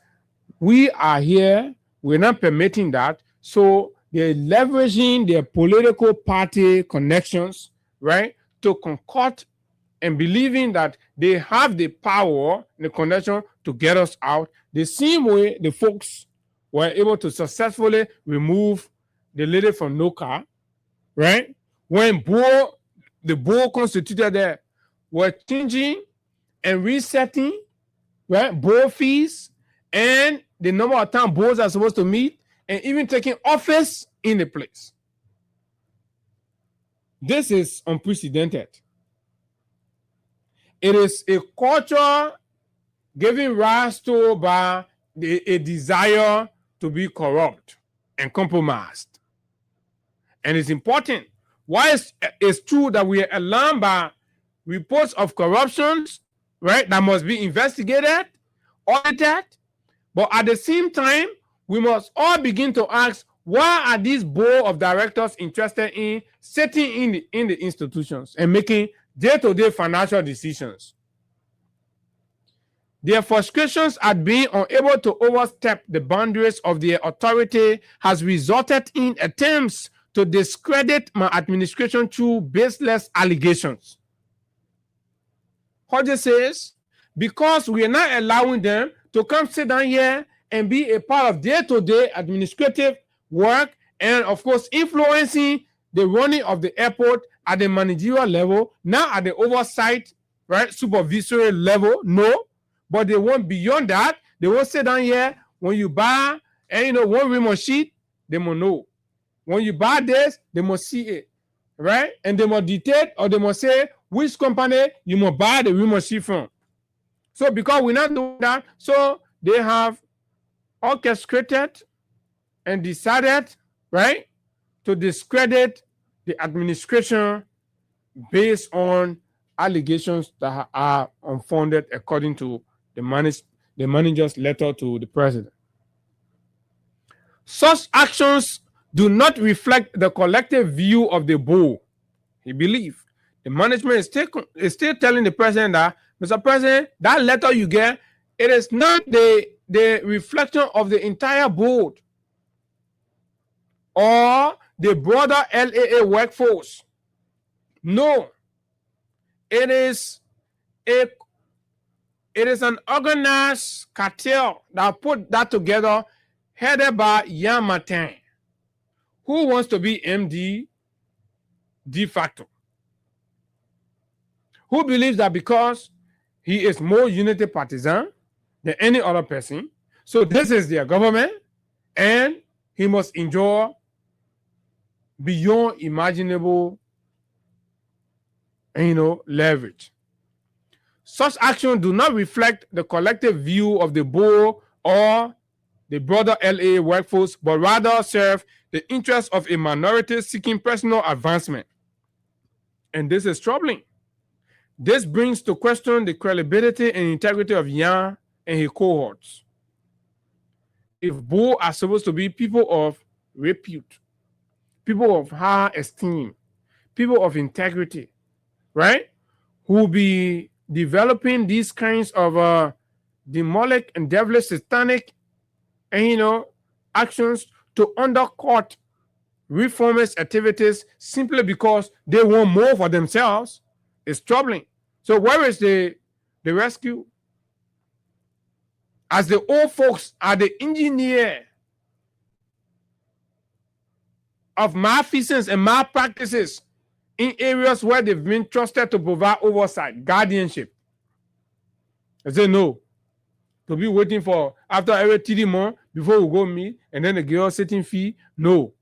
we are here, we're not permitting that. So they're leveraging their political party connections, right, to concoct and believing that they have the power, the connection to get us out. The same way the folks were able to successfully remove the lady from NOCA, right? When the board constituted there were changing and resetting, right, board fees and the number of times boards are supposed to meet and even taking office in the place. This is unprecedented. It is a culture given rise to by a desire to be corrupt and compromised. And it's important. Why it's true that we are alarmed by reports of corruptions, right, that must be investigated, audited, but at the same time, we must all begin to ask, why are these board of directors interested in sitting in the institutions and making day-to-day financial decisions? Their frustrations at being unable to overstep the boundaries of their authority has resulted in attempts to discredit my administration through baseless allegations. Hodges says, because we are not allowing them to come sit down here and be a part of day-to-day administrative work and, of course, influencing the running of the airport at the managerial level, not at the oversight, right, supervisory level, no. But they want beyond that. They won't sit down here. When you buy, and one remote sheet, they must know. When you buy this, they must see it, right? And they must dictate or they must say which company you must buy the remote sheet from. So because we're not doing that, so they have orchestrated and decided, right, to discredit the administration based on allegations that are unfounded according to the manager's letter to the president. Such actions do not reflect the collective view of the board. He believes the management is still telling the president that, Mr. President, that letter you get, it is not the reflection of the entire board or the broader LAA workforce. No, it is an organized cartel that put that together, headed by Yan Martin, who wants to be MD de facto, who believes that because he is more unity partisan than any other person, so this is their government, and he must enjoy beyond imaginable, leverage. Such actions do not reflect the collective view of the board or the broader LA workforce, but rather serve the interests of a minority seeking personal advancement. And this is troubling. This brings to question the credibility and integrity of Yan and his cohorts. If board are supposed to be people of repute, people of high esteem, people of integrity, right, who will be developing these kinds of demonic and devilish satanic actions to undercut reformist activities simply because they want more for themselves, is troubling. So where is the the rescue. As the old folks are the engineer of malfeasance and malpractices in areas where they've been trusted to provide oversight, guardianship. I say no. To be waiting for after every 3 months before we go meet and then the girl setting fee. No.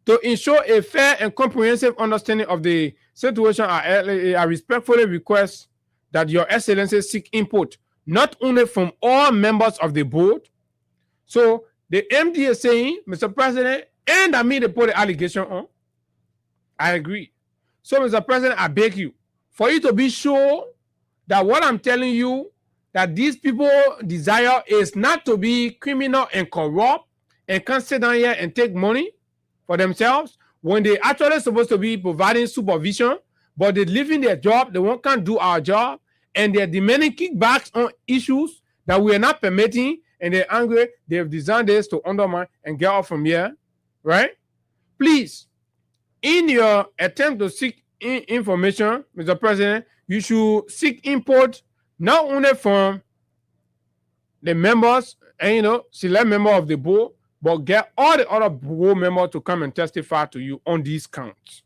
To ensure a fair and comprehensive understanding of the situation at LAA, I respectfully request that Your Excellency seek input not only from all members of the board. So the MD is saying, Mr. President, and I mean to put the allegation on. I agree. So, Mr. President, I beg you, for you to be sure that what I'm telling you, that these people desire is not to be criminal and corrupt and can't sit down here and take money for themselves when they actually supposed to be providing supervision, but they're leaving their job, they can't do our job, and they're demanding kickbacks on issues that we are not permitting, and they're angry. They've designed this to undermine and get off from here, right? Please, in your attempt to seek information, Mr. President, you should seek input not only from the members and, select member of the board, but get all the other board members to come and testify to you on these counts.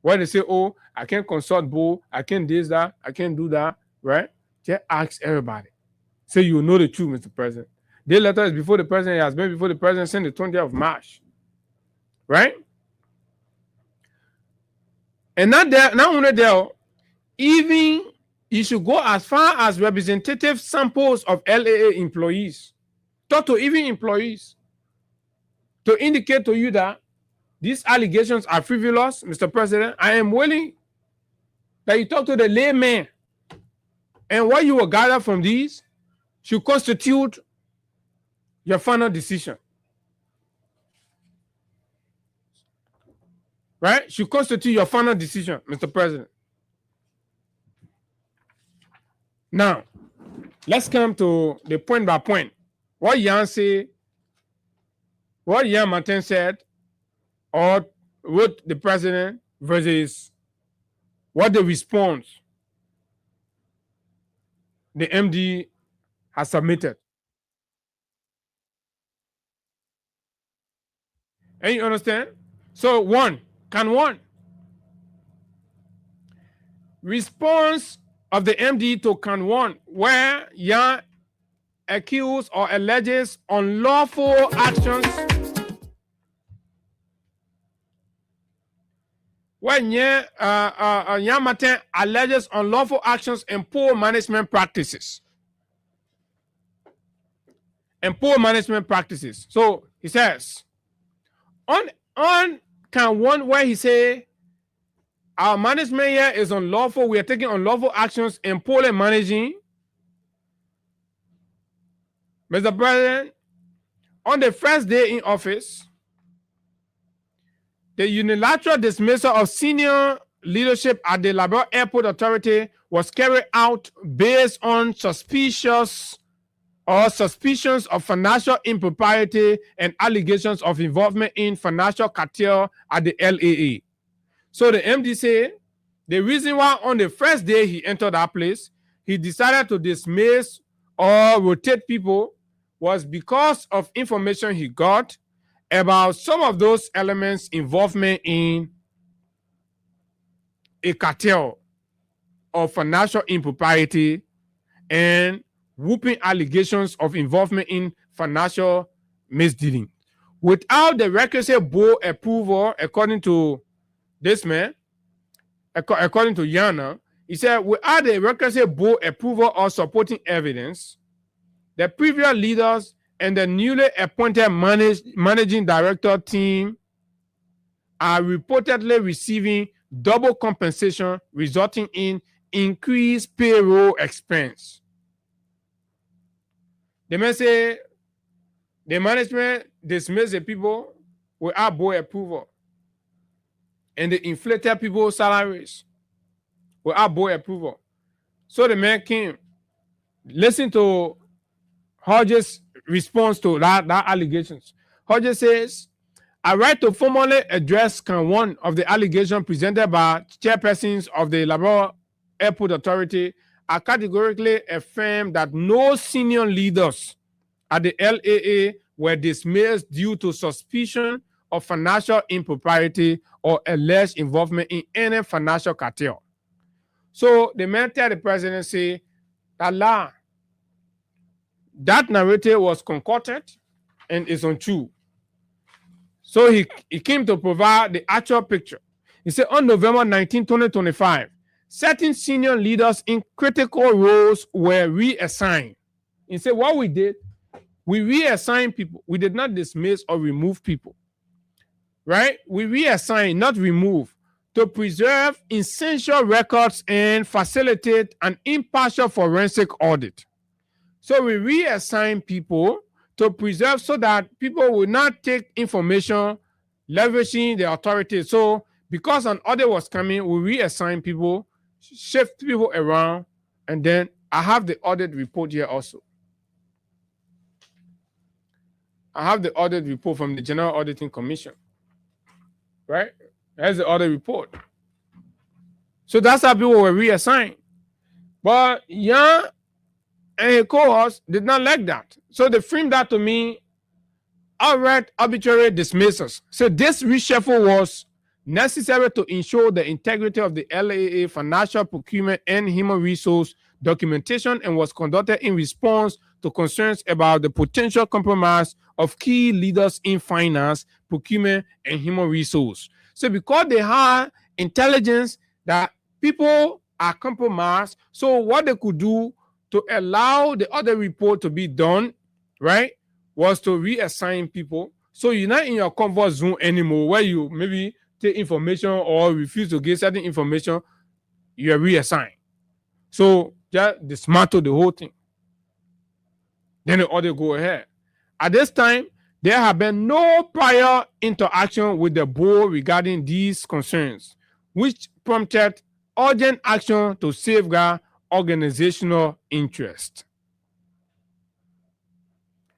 Where they say, oh, I can't consult board, I can't do that, I can't do that, right? Just ask everybody. Say you know the truth, Mr. President. The letter is before the president, has been before the president sent the 20th of March. Right? And not only there, even you should go as far as representative samples of LAA employees. Talk to even employees to indicate to you that these allegations are frivolous, Mr. President. I am willing that you talk to the layman, and what you will gather from these should constitute your final decision. Right? Should constitute your final decision, Mr. President. Now, let's come to the point by point. What Yan Martin said, or what the president versus what the response the MD has submitted. And you understand? So can one response of the MD to can one where Yan accused or alleges unlawful actions when Yan Martin alleges unlawful actions and poor management practices. So he says on can one where he say our management here is unlawful, we are taking unlawful actions and poorly managing. Mr. President, on the first day in office, the unilateral dismissal of senior leadership at the Liberia Airport Authority was carried out based on suspicions of financial impropriety and allegations of involvement in financial cartel at the LAA. So the MD said the reason why on the first day he entered that place, he decided to dismiss or rotate people was because of information he got about some of those elements' involvement in a cartel of financial impropriety and whooping allegations of involvement in financial misdealing. Without the requisite board approval, according to this man, according to Yana, he said, without the requisite board approval or supporting evidence, the previous leaders and the newly appointed managing director team are reportedly receiving double compensation, resulting in increased payroll expense. They may say the management dismissed the people without board approval, and they inflated people's salaries without board approval. So the man came, listen to Hodges' response to that allegations. Hodges says, I write to formally address count one of the allegation presented by chairpersons of the Liberia Airport Authority, I categorically affirm that no senior leaders at the LAA were dismissed due to suspicion of financial impropriety or alleged involvement in any financial cartel. So the man tell the presidency that that narrative was concocted and is untrue. So he came to provide the actual picture. He said on November 19, 2025, certain senior leaders in critical roles were reassigned. He said what we did, we reassigned people. We did not dismiss or remove people, right? We reassigned, not remove, to preserve essential records and facilitate an impartial forensic audit. So we reassign people to preserve so that people will not take information leveraging the authority. So because an audit was coming, we reassign people, shift people around, and then I have the audit report here also. I have the audit report from the General Auditing Commission, right? There's the audit report. So that's how people were reassigned. But Yan and his cohorts did not like that. So they framed that to me outright arbitrary dismissals. So this reshuffle was necessary to ensure the integrity of the LAA financial procurement and human resource documentation and was conducted in response to concerns about the potential compromise of key leaders in finance, procurement, and human resource. So because they had intelligence that people are compromised, so what they could do to allow the other report to be done, right, was to reassign people. So you're not in your comfort zone anymore where you maybe take information or refuse to give certain information, you're reassigned. So just dismantle the whole thing. Then the audit go ahead. At this time, there have been no prior interaction with the board regarding these concerns, which prompted urgent action to safeguard organizational interest.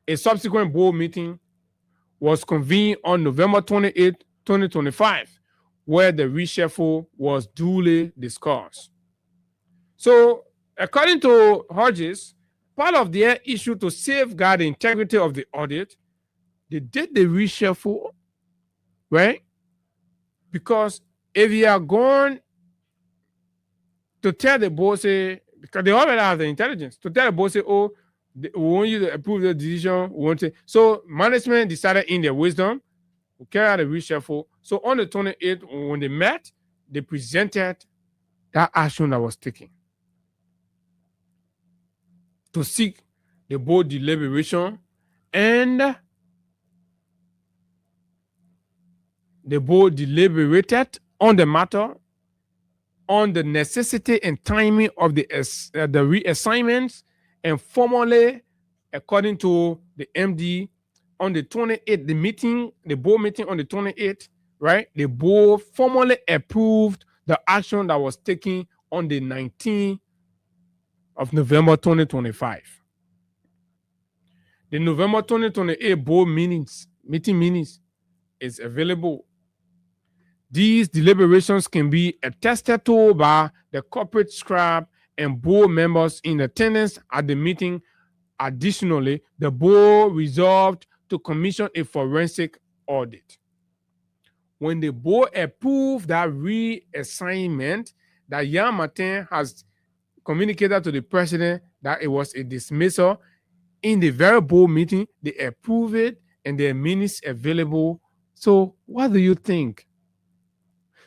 A subsequent board meeting was convened on November 28, 2025, where the reshuffle was duly discussed. So, according to Hodges, part of their issue to safeguard the integrity of the audit, they did the reshuffle, right? Because if you are going to tell the board, say, because they already have the intelligence, to tell the board, say, oh, we want you to approve the decision, we want to. So management decided in their wisdom to carry out the reshuffle. So on the 28th, when they met, they presented that action that was taken to seek the board deliberation, and the board deliberated on the matter, on the necessity and timing of the reassignments, and formally, according to the MD, on the 28th, the board meeting on the 28th, right? The board formally approved the action that was taken on the 19th of November 2025. The November 2028 board meeting minutes is available. These deliberations can be attested to by the corporate scribe and board members in attendance at the meeting. Additionally, the board resolved to commission a forensic audit. When the board approved that reassignment, that Yan Martin has communicated to the president that it was a dismissal, in the very board meeting, they approved it and the minutes available. So what do you think?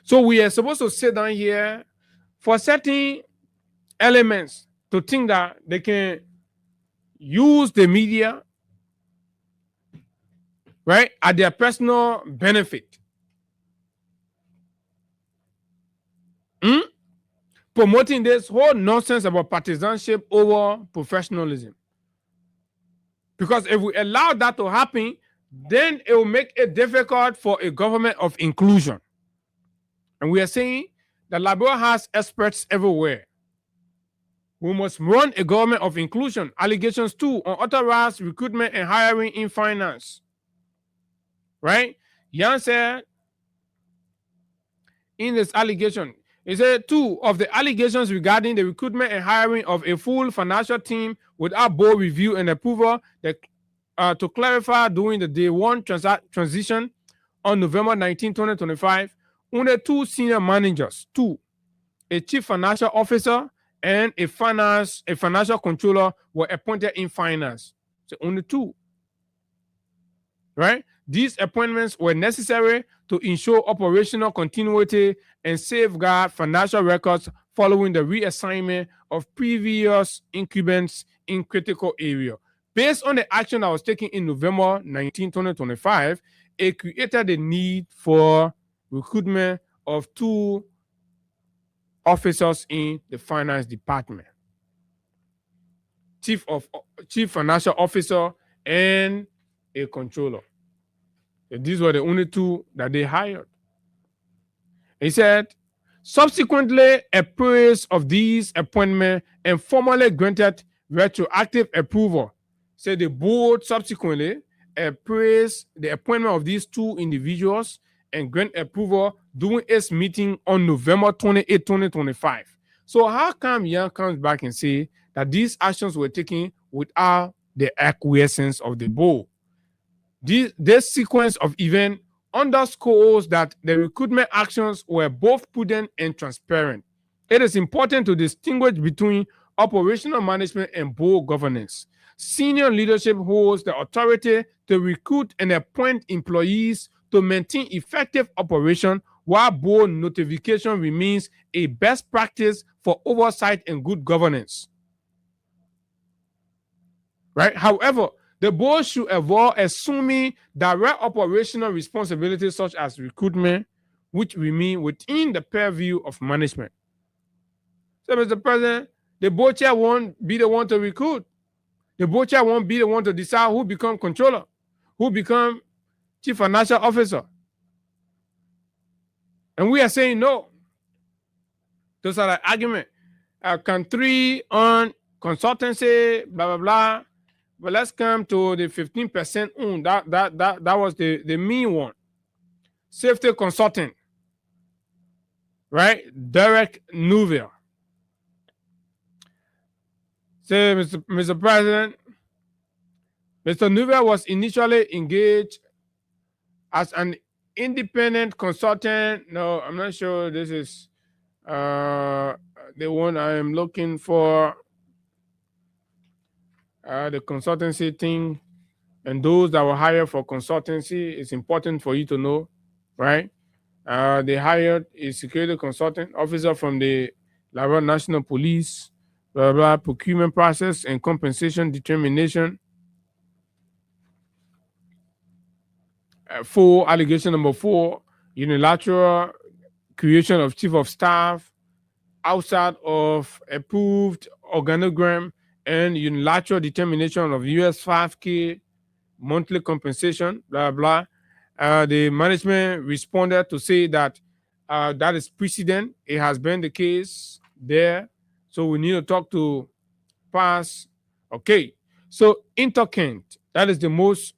So we are supposed to sit down here for certain elements to think that they can use the media, right, at their personal benefit. Promoting this whole nonsense about partisanship over professionalism. Because if we allow that to happen, then it will make it difficult for a government of inclusion. And we are saying that Liberia has experts everywhere. We must run a government of inclusion. Allegations too on unauthorized recruitment and hiring in finance. Right? Yan said in this allegation, He said 2 of the allegations regarding the recruitment and hiring of a full financial team without board review and approval that, to clarify, during the day 1 transition on November 19, 2025, only 2 senior managers, 2, a chief financial officer and a financial controller were appointed in finance. So only 2. Right? These appointments were necessary to ensure operational continuity and safeguard financial records following the reassignment of previous incumbents in critical areas. Based on the action that was taken in November 19, 2025, it created the need for recruitment of 2 officers in the finance department. Chief financial officer and a controller. These were the only 2 that they hired. He said, subsequently apprised of these appointments and formally granted retroactive approval. So the board subsequently appraised the appointment of these 2 individuals and grant approval during its meeting on November 28, 2025. So how come Young comes back and say that these actions were taken without the acquiescence of the board? This sequence of events underscores that the recruitment actions were both prudent and transparent. It is important to distinguish between operational management and board governance. Senior leadership holds the authority to recruit and appoint employees to maintain effective operation, while board notification remains a best practice for oversight and good governance. Right? However, the board should avoid assuming direct operational responsibilities such as recruitment, which remain within the purview of management. So, Mr. President, the board chair won't be the one to recruit. The board chair won't be the one to decide who become controller, who become chief financial officer. And we are saying no. Those are the argument. Can 3 on consultancy, blah, blah, blah. But let's come to the 15% that was the main one. Safety consulting. Right? Derek Neuville. Say, Mr. President, Mr. Neuville was initially engaged as an independent consultant. No, I'm not sure this is the one I am looking for. The consultancy thing, and those that were hired for consultancy, it's important for you to know, right? They hired a security consultant officer from the Liberia National Police, blah, blah, procurement process and compensation determination. 4, allegation number 4, unilateral creation of chief of staff outside of approved organogram and unilateral determination of US 5K monthly compensation, blah, blah. The management responded to say that that is precedent. It has been the case there. So we need to talk to PASS. Okay. So Interkent, that is the most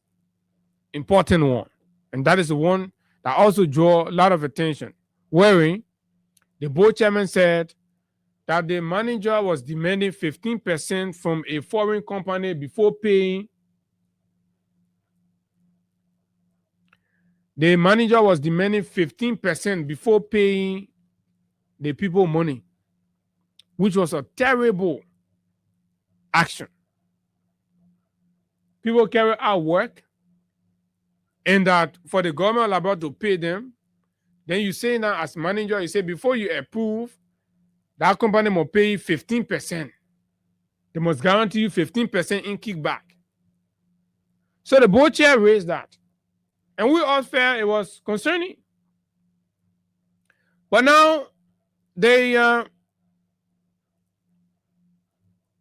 important one. And that is the one that also draw a lot of attention. Wherein the board chairman said that the manager was demanding 15% from a foreign company before paying. The manager was demanding 15% before paying the people money, which was a terrible action. People carry out work, and that for the government about to pay them, then you say now as manager, you say before you approve, that company must pay 15%. They must guarantee you 15% in kickback. So the board chair raised that. And we all felt it was concerning. But now the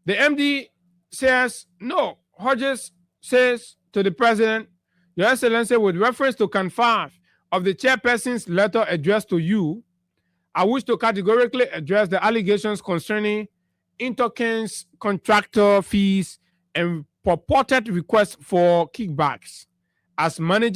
MD says, no. Hodges says to the president, Your Excellency, with reference to Can 5 of the chairperson's letter addressed to you, I wish to categorically address the allegations concerning Interkent's contractor fees and purported requests for kickbacks. As manager